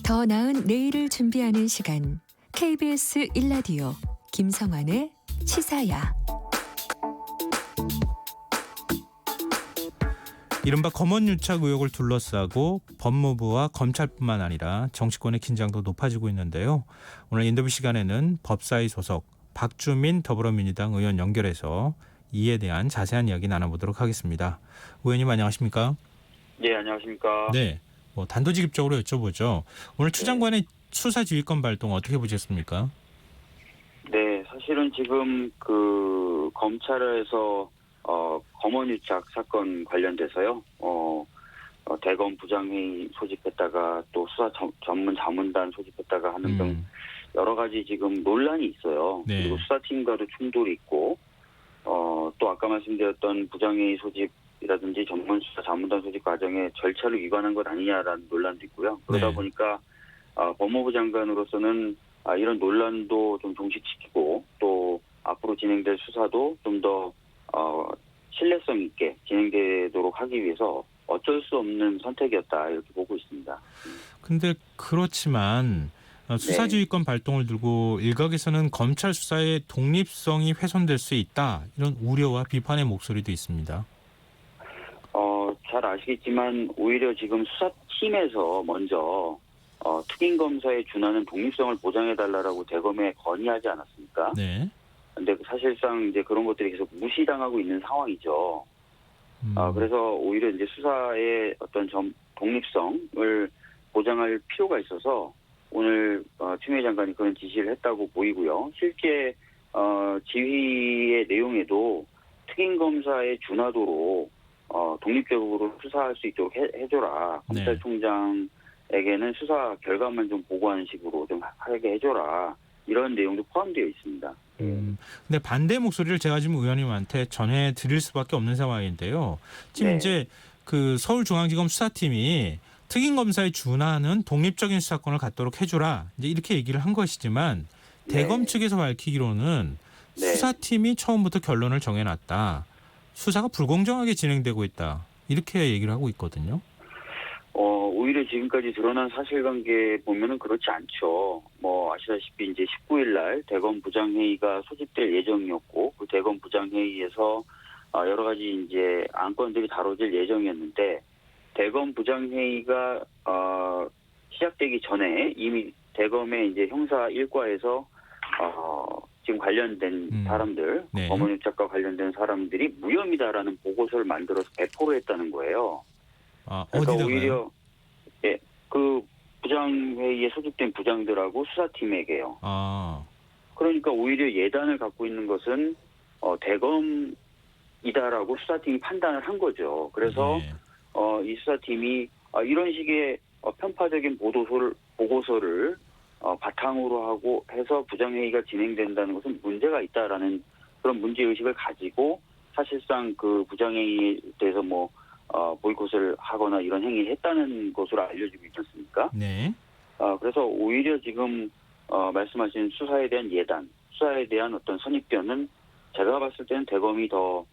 더 나은 내일을 준비하는 시간 KBS 1라디오 김성환의 시사야. 이른바 검언유착 의혹을 둘러싸고 법무부와 검찰뿐만 아니라 정치권의 긴장도 높아지고 있는데요. 오늘 인터뷰 시간에는 법사위 소속 박주민 더불어민주당 의원 연결해서 이에 대한 자세한 이야기 나눠보도록 하겠습니다. 의원님 안녕하십니까? 네, 안녕하십니까? 네, 단도직입적으로 여쭤보죠. 오늘 추 장관의 수사 지휘권 발동 어떻게 보셨습니까? 네, 사실은 지금 그 검찰에서 검언유착 사건 관련돼서요. 대검 부장회의 소집했다가 또 수사 전문 자문단 소집했다가 하는 등 여러 가지 지금 논란이 있어요. 네. 그리고 수사팀과도 충돌이 있고 또 아까 말씀드렸던 부장회의 소집이라든지 전문 수사 자문단 소집 과정에 절차를 위반한 것 아니냐라는 논란도 있고요. 그러다 네. 보니까 법무부 장관으로서는 이런 논란도 좀 종식시키고 또 앞으로 진행될 수사도 좀 더 신뢰성 있게 진행되도록 하기 위해서 어쩔 수 없는 선택이었다 이렇게 보고 있습니다. 근데 그렇지만 수사지휘권 발동을 두고 일각에서는 검찰 수사의 독립성이 훼손될 수 있다 이런 우려와 비판의 목소리도 있습니다. 잘 아시겠지만 오히려 지금 수사팀에서 먼저 특임 검사에 준하는 독립성을 보장해달라고 대검에 건의하지 않았습니까? 네. 근데 사실상 이제 그런 것들이 계속 무시당하고 있는 상황이죠. 그래서 오히려 이제 수사의 어떤 독립성을 보장할 필요가 있어서 오늘 추미애 장관이 그런 지시를 했다고 보이고요. 실제 지휘의 내용에도 특임 검사의 준하도로 독립적으로 수사할 수 있도록 해줘라. 네. 검찰총장에게는 수사 결과만 좀 보고하는 식으로 좀 하게 해줘라. 이런 내용도 포함되어 있습니다. 근데 반대 목소리를 제가 지금 의원님한테 전해 드릴 수밖에 없는 상황인데요. 지금 네. 이제 그 서울중앙지검 수사팀이 특임 검사에 준하는 독립적인 수사권을 갖도록 해주라 이제 이렇게 얘기를 한 것이지만 대검 네. 측에서 밝히기로는 네. 수사팀이 처음부터 결론을 정해놨다. 수사가 불공정하게 진행되고 있다. 이렇게 얘기를 하고 있거든요. 오히려 지금까지 드러난 사실관계 보면은 그렇지 않죠. 아시다시피 이제 19일 날 대검 부장회의가 소집될 예정이었고, 그 대검 부장회의에서 여러 가지 이제 안건들이 다뤄질 예정이었는데, 대검 부장회의가 시작되기 전에 이미 대검의 이제 형사 1과에서 지금 관련된 사람들, 네. 검언유착과 관련된 사람들이 무혐의다라는 보고서를 만들어서 배포를 했다는 거예요. 그러니까 어디다가요? 오히려 그 부장회의에 소집된 부장들하고 수사팀에게요. 그러니까 오히려 예단을 갖고 있는 것은 대검이다라고 수사팀이 판단을 한 거죠. 그래서 네. 이 수사팀이 이런 식의 편파적인 보고서를 바탕으로 하고 해서 부장회의가 진행된다는 것은 문제가 있다라는 그런 문제의식을 가지고 사실상 그 부장회의에 대해서 보이콧을 하거나 이런 행위를 했다는 것으로 알려지고 있지 않습니까? 네. 그래서 오히려 지금 말씀하신 수사에 대한 예단, 수사에 대한 어떤 선입견은 제가 봤을 때는 대검이 더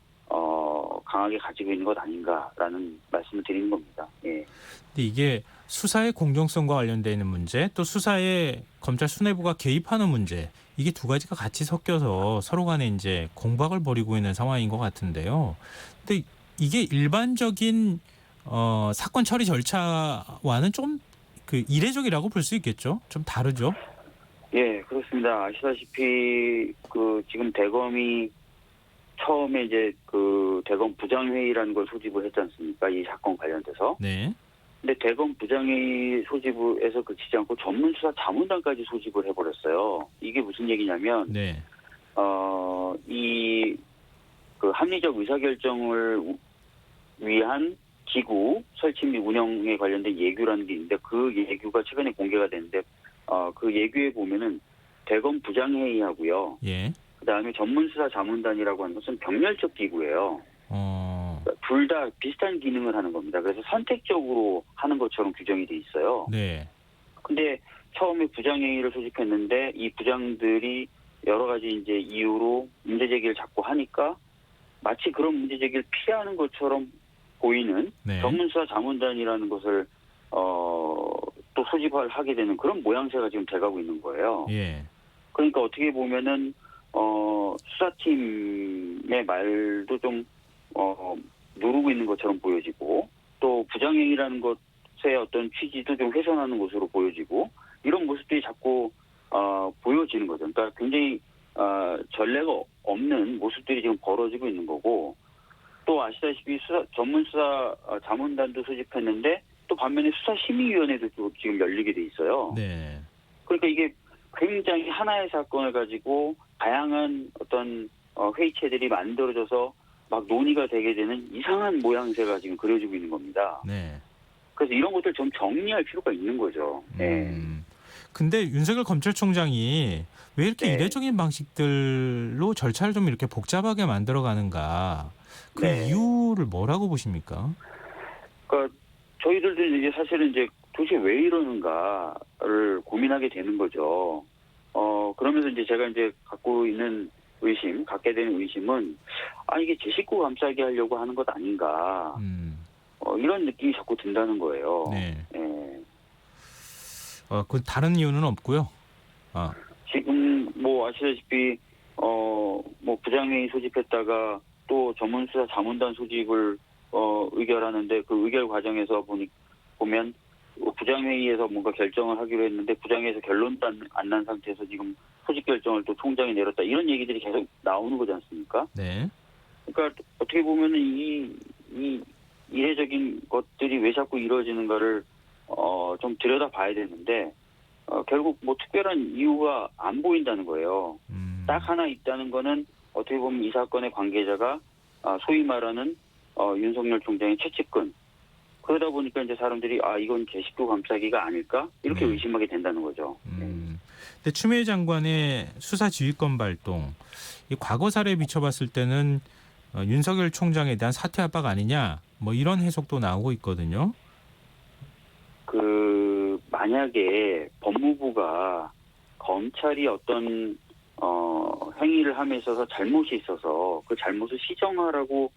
강하게 가지고 있는 것 아닌가라는 말씀을 드리는 겁니다. 예. 근데 이게 수사의 공정성과 관련되어 있는 문제, 또 수사에 검찰 수뇌부가 개입하는 문제, 이게 두 가지가 같이 섞여서 서로 간에 이제 공박을 벌이고 있는 상황인 것 같은데요. 근데 이게 일반적인 사건 처리 절차와는 좀 그 이례적이라고 볼 수 있겠죠? 좀 다르죠? 예, 그렇습니다. 아시다시피 지금 대검이 처음에 이제 그 대검 부장회의라는 걸 소집을 했지 않습니까? 이 사건 관련돼서. 네. 근데 대검 부장회의 소집에서 그치지 않고 전문수사 자문단까지 소집을 해버렸어요. 이게 무슨 얘기냐면 네. 이 그 합리적 의사결정을 위한 기구 설치 및 운영에 관련된 예규라는 게 있는데 그 예규가 최근에 공개가 됐는데 그 예규에 보면은 대검 부장회의하고요. 예. 그다음에 전문수사 자문단이라고 하는 것은 병렬적 기구예요. 둘 다 비슷한 기능을 하는 겁니다. 그래서 선택적으로 하는 것처럼 규정이 돼 있어요. 네. 근데 처음에 부장회의를 소집했는데 이 부장들이 여러 가지 이제 이유로 문제 제기를 자꾸 하니까 마치 그런 문제 제기를 피하는 것처럼 보이는 네. 전문수사 자문단이라는 것을 또 소집을 하게 되는 그런 모양새가 지금 돼가고 있는 거예요. 예. 그러니까 어떻게 보면은 수사팀의 말도 좀 누르고 있는 것처럼 보여지고 또 부장행위라는 것의 어떤 취지도 좀 훼손하는 것으로 보여지고 이런 모습들이 자꾸 보여지는 거죠. 그러니까 굉장히 전례가 없는 모습들이 지금 벌어지고 있는 거고 또 아시다시피 전문수사 자문단도 소집했는데 또 반면에 수사심의위원회도 지금 열리게 돼 있어요. 네. 그러니까 이게 굉장히 하나의 사건을 가지고 다양한 어떤 회의체들이 만들어져서 막 논의가 되게 되는 이상한 모양새가 지금 그려지고 있는 겁니다. 네. 그래서 이런 것들 좀 정리할 필요가 있는 거죠. 네. 근데 윤석열 검찰총장이 왜 이렇게 네. 이례적인 방식들로 절차를 좀 이렇게 복잡하게 만들어가는가? 그 네. 이유를 뭐라고 보십니까? 그러니까 저희들도 이제 사실은 이제 도대체 왜 이러는가를 고민하게 되는 거죠. 그러면서 이제 제가 이제 갖게 되는 의심은 이게 제 식구 감싸게 하려고 하는 것 아닌가. 이런 느낌이 자꾸 든다는 거예요. 네. 예. 그 다른 이유는 없고요. 지금 뭐 아시다시피 뭐 부장회의 소집했다가 또 전문수사 자문단 소집을 의결하는데 그 의결 과정에서 보면 부장회의에서 뭔가 결정을 하기로 했는데 부장회의에서 결론도 안 난 상태에서 지금 소집 결정을 또 총장이 내렸다 이런 얘기들이 계속 나오는 거지 않습니까? 네. 그러니까 어떻게 보면은 이 이례적인 것들이 왜 자꾸 이루어지는가를 좀 들여다봐야 되는데 결국 뭐 특별한 이유가 안 보인다는 거예요. 딱 하나 있다는 거는 어떻게 보면 이 사건의 관계자가 소위 말하는 윤석열 총장의 최측근. 그러다 보니까 이제 사람들이 이건 제 식구 감싸기가 아닐까 이렇게 네. 의심하게 된다는 거죠. 근데 추미애 장관의 수사 지휘권 발동, 이 과거 사례에 비춰봤을 때는 윤석열 총장에 대한 사퇴 압박 아니냐, 뭐 이런 해석도 나오고 있거든요. 만약에 법무부가 검찰이 어떤 행위를 함에 있어서 잘못이 있어서 그 잘못을 시정하라고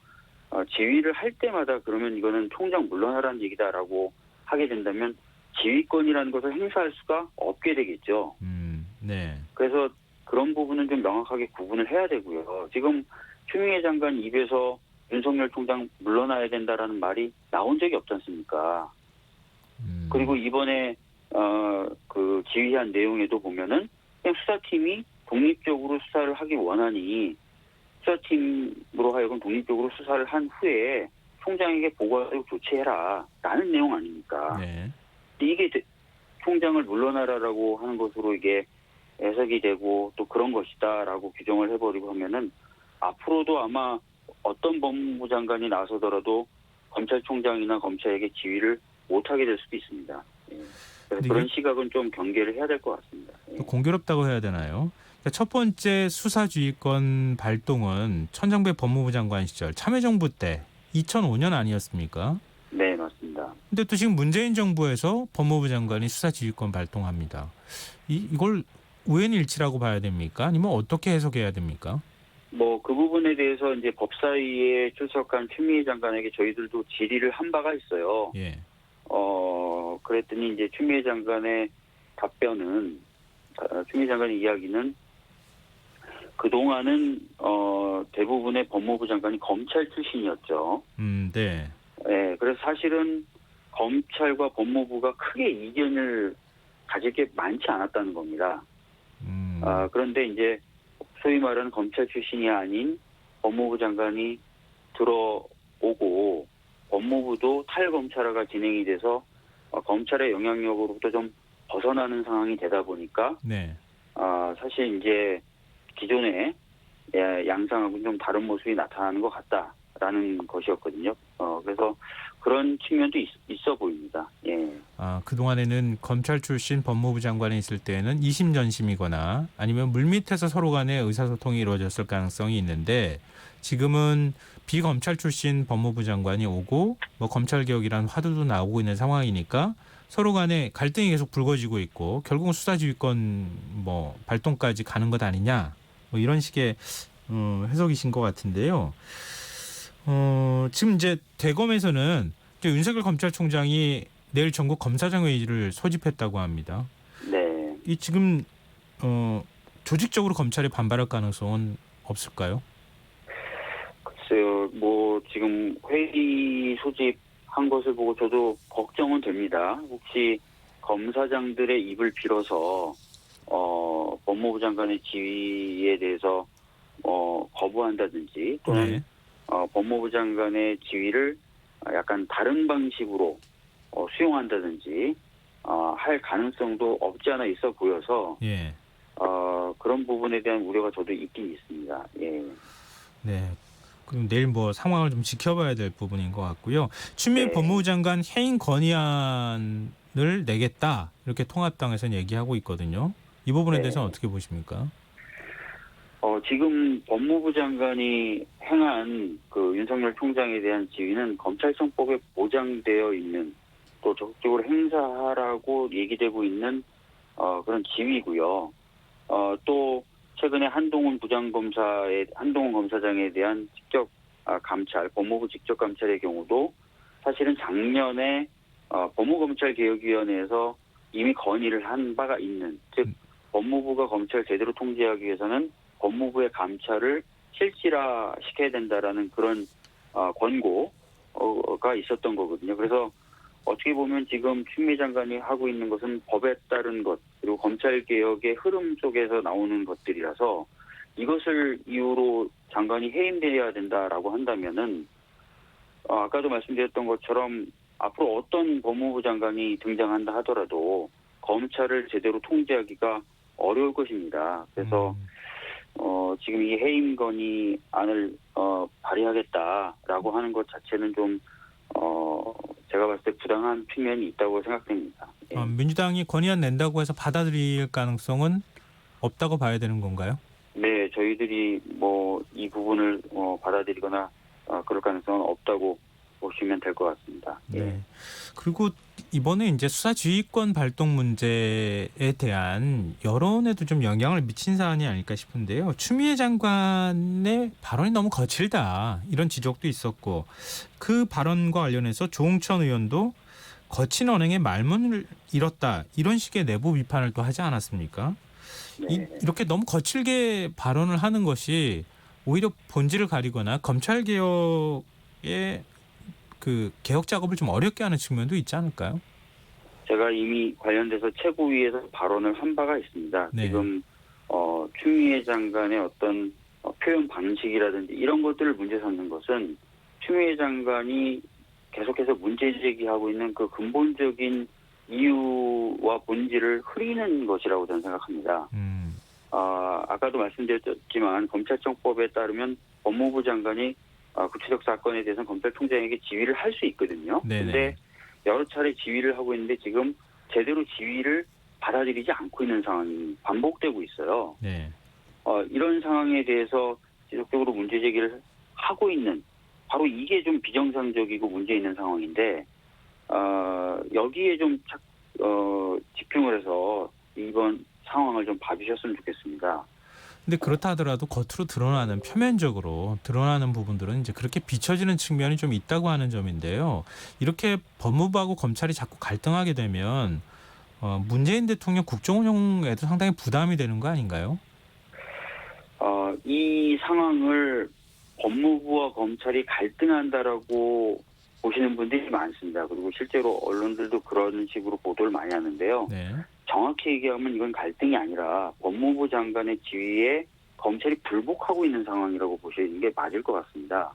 지휘를 할 때마다 그러면 이거는 총장 물러나라는 얘기다라고 하게 된다면 지휘권이라는 것을 행사할 수가 없게 되겠죠. 네. 그래서 그런 부분은 좀 명확하게 구분을 해야 되고요. 지금 추미애 장관 입에서 윤석열 총장 물러나야 된다라는 말이 나온 적이 없지 않습니까? 그리고 이번에 그 지휘한 내용에도 보면은 그냥 수사팀이 독립적으로 수사를 하기 원하니 수사팀으로 하여금 독립적으로 수사를 한 후에 총장에게 보고하도록 조치해라라는 내용 아닙니까? 네. 이게 총장을 물러나라라고 하는 것으로 이게 해석이 되고 또 그런 것이다라고 규정을 해버리고 하면은 앞으로도 아마 어떤 법무부 장관이 나서더라도 검찰총장이나 검찰에게 지휘를 못하게 될 수도 있습니다. 그래서 그런 시각은 좀 경계를 해야 될 것 같습니다. 공교롭다고 해야 되나요? 그러니까 첫 번째 수사지휘권 발동은 천정배 법무부 장관 시절 참여정부 때 2005년 아니었습니까? 네, 맞습니다. 근데 또 지금 문재인 정부에서 법무부 장관이 수사지휘권 발동합니다. 이걸 우연일치라고 봐야 됩니까? 아니면 어떻게 해석해야 됩니까? 뭐 그 부분에 대해서 이제 법사위에 출석한 추미애 장관에게 저희들도 질의를 한 바가 있어요. 예. 그랬더니 이제 추미애 장관의 답변은 추미애 장관의 이야기는 그동안은 대부분의 법무부 장관이 검찰 출신이었죠. 네. 네, 그래서 사실은 검찰과 법무부가 크게 이견을 가질 게 많지 않았다는 겁니다. 그런데 이제 소위 말하는 검찰 출신이 아닌 법무부 장관이 들어오고 법무부도 탈검찰화가 진행이 돼서 검찰의 영향력으로부터 좀 벗어나는 상황이 되다 보니까 네. 사실 이제 기존의 양상하고는 좀 다른 모습이 나타나는 것 같다라는 것이었거든요. 그래서 그런 측면도 있어 보입니다. 예. 그동안에는 검찰 출신 법무부 장관이 있을 때는 2심 전심이거나 아니면 물밑에서 서로 간에 의사소통이 이루어졌을 가능성이 있는데 지금은 비검찰 출신 법무부 장관이 오고 뭐 검찰개혁이라는 화두도 나오고 있는 상황이니까 서로 간에 갈등이 계속 불거지고 있고 결국은 수사지휘권 뭐 발동까지 가는 것 아니냐 뭐 이런 식의 해석이신 것 같은데요. 지금 이제 대검에서는 이제 윤석열 검찰총장이 내일 전국 검사장 회의를 소집했다고 합니다. 네. 이 지금 조직적으로 검찰이 반발할 가능성은 없을까요? 글쎄요, 뭐 지금 회의 소집한 것을 보고 저도 걱정은 됩니다. 혹시 검사장들의 입을 빌어서 법무부 장관의 지위에 대해서 거부한다든지 또는 네. 법무부 장관의 지위를 약간 다른 방식으로 수용한다든지 할 가능성도 없지 않아 있어 보여서 예. 그런 부분에 대한 우려가 저도 있긴 있습니다. 예. 네. 그럼 내일 뭐 상황을 좀 지켜봐야 될 부분인 것 같고요. 추미애 네. 법무부 장관 해임 건의안을 내겠다 이렇게 통합당에서는 얘기하고 있거든요. 이 부분에 네. 대해서는 어떻게 보십니까? 지금 법무부 장관이 행한 그 윤석열 총장에 대한 지위는 검찰청법에 보장되어 있는 또 적극적으로 행사하라고 얘기되고 있는 그런 지위고요. 또 최근에 한동훈 검사장에 대한 직접 감찰, 법무부 직접 감찰의 경우도 사실은 작년에 법무검찰개혁위원회에서 이미 건의를 한 바가 있는, 즉 법무부가 검찰 제대로 통제하기 위해서는 법무부의 감찰을 실질화시켜야 된다라는 그런 권고가 있었던 거거든요. 그래서 어떻게 보면 지금 추미애 장관이 하고 있는 것은 법에 따른 것 그리고 검찰개혁의 흐름 속에서 나오는 것들이라서 이것을 이유로 장관이 해임돼야 된다라고 한다면은 아까도 말씀드렸던 것처럼 앞으로 어떤 법무부 장관이 등장한다 하더라도 검찰을 제대로 통제하기가 어려울 것입니다. 그래서 지금 이 해임 건의안을 발의하겠다라고 하는 것 자체는 좀 제가 봤을 때 부당한 측면이 있다고 생각됩니다. 예. 민주당이 건의안 낸다고 해서 받아들일 가능성은 없다고 봐야 되는 건가요? 네, 저희들이 뭐 이 부분을 받아들이거나 그럴 가능성은 없다고 보시면 될 것 같습니다. 예. 네. 그리고 이번에 이제 수사지휘권 발동 문제에 대한 여론에도 좀 영향을 미친 사안이 아닐까 싶은데요. 추미애 장관의 발언이 너무 거칠다 이런 지적도 있었고 그 발언과 관련해서 조응천 의원도 거친 언행에 말문을 잃었다 이런 식의 내부 비판을 또 하지 않았습니까? 네. 이렇게 너무 거칠게 발언을 하는 것이 오히려 본질을 가리거나 검찰 개혁의 그 개혁 작업을 좀 어렵게 하는 측면도 있지 않을까요? 제가 이미 관련돼서 최고위에서 발언을 한 바가 있습니다. 네. 지금 추미애 장관의 어떤 표현 방식이라든지 이런 것들을 문제 삼는 것은 추미애 장관이 계속해서 문제 제기하고 있는 그 근본적인 이유와 본질을 흐리는 것이라고 저는 생각합니다. 아까도 말씀드렸지만 검찰청법에 따르면 법무부 장관이 구체적 사건에 대해서는 검찰총장에게 지휘를 할 수 있거든요. 그런데 여러 차례 지휘를 하고 있는데 지금 제대로 지휘를 받아들이지 않고 있는 상황이 반복되고 있어요. 네. 이런 상황에 대해서 지속적으로 문제 제기를 하고 있는 바로 이게 좀 비정상적이고 문제 있는 상황인데 여기에 좀 집중을 해서 이번 상황을 좀 봐주셨으면 좋겠습니다. 근데 그렇다 하더라도 겉으로 드러나는 표면적으로 드러나는 부분들은 이제 그렇게 비춰지는 측면이 좀 있다고 하는 점인데요. 이렇게 법무부하고 검찰이 자꾸 갈등하게 되면 문재인 대통령 국정운영에도 상당히 부담이 되는 거 아닌가요? 이 상황을 법무부와 검찰이 갈등한다라고 보시는 분들이 많습니다. 그리고 실제로 언론들도 그런 식으로 보도를 많이 하는데요. 네. 정확히 얘기하면 이건 갈등이 아니라 법무부 장관의 지위에 검찰이 불복하고 있는 상황이라고 보시는 게 맞을 것 같습니다.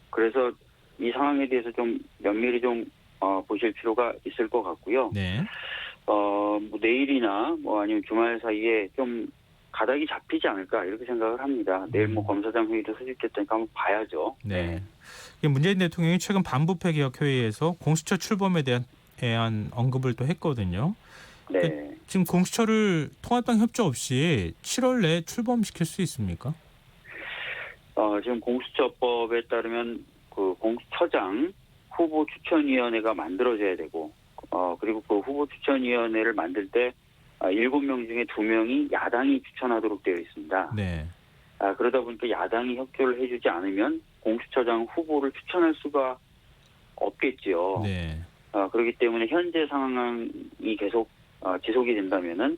그래서 이 상황에 대해서 좀 면밀히 좀 보실 필요가 있을 것 같고요. 네. 뭐 내일이나 뭐 아니면 주말 사이에 좀 가닥이 잡히지 않을까 이렇게 생각을 합니다. 내일 뭐 검사장 회의도 소집됐다니까 한번 봐야죠. 네. 이게 문재인 대통령이 최근 반부패 개혁 회의에서 공수처 출범에 대한 언급을 또 했거든요. 네. 지금 공수처를 통합당 협조 없이 7월 내에 출범시킬 수 있습니까? 지금 공수처법에 따르면 그 공수처장 후보 추천위원회가 만들어져야 되고, 그리고 그 후보 추천위원회를 만들 때 7명 중에 2명이 야당이 추천하도록 되어 있습니다. 네. 그러다 보니까 야당이 협조를 해주지 않으면 공수처장 후보를 추천할 수가 없겠지요. 네. 그렇기 때문에 현재 상황이 계속 지속이 된다면은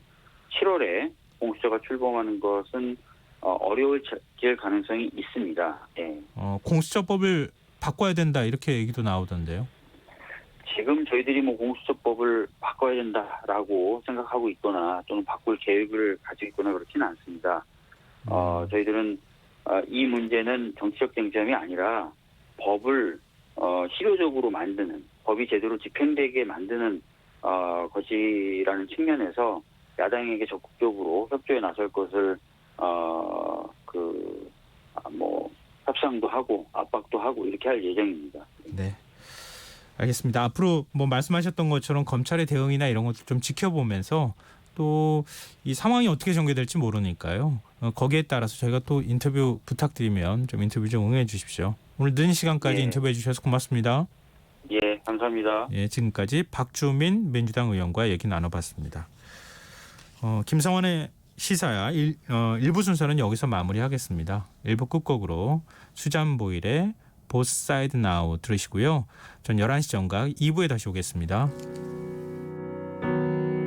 7월에 공수처가 출범하는 것은 어려워질 가능성이 있습니다. 네. 공수처법을 바꿔야 된다 이렇게 얘기도 나오던데요. 지금 저희들이 뭐 공수처법을 바꿔야 된다라고 생각하고 있거나 또는 바꿀 계획을 가지고 있거나 그렇지는 않습니다. 저희들은 이 문제는 정치적 쟁점이 아니라 법을 실효적으로 만드는, 법이 제대로 집행되게 만드는 것이라는 측면에서 야당에게 적극적으로 협조에 나설 것을 뭐 협상도 하고 압박도 하고 이렇게 할 예정입니다. 네. 알겠습니다. 앞으로 뭐 말씀하셨던 것처럼 검찰의 대응이나 이런 것들 좀 지켜보면서 또 이 상황이 어떻게 전개될지 모르니까요. 거기에 따라서 저희가 또 인터뷰 부탁드리면 좀 인터뷰 좀 응해 주십시오. 오늘 늦은 시간까지 예. 인터뷰해 주셔서 고맙습니다. 예, 감사합니다. 예, 지금까지 박주민 민주당 의원과 얘기 나눠봤습니다. 김성환의 시사야 1부 순서는 여기서 마무리하겠습니다. 1부 끝곡으로 수잔 보일의 Both Side Now 들으시고요. 전 11시 정각 2부에 다시 오겠습니다.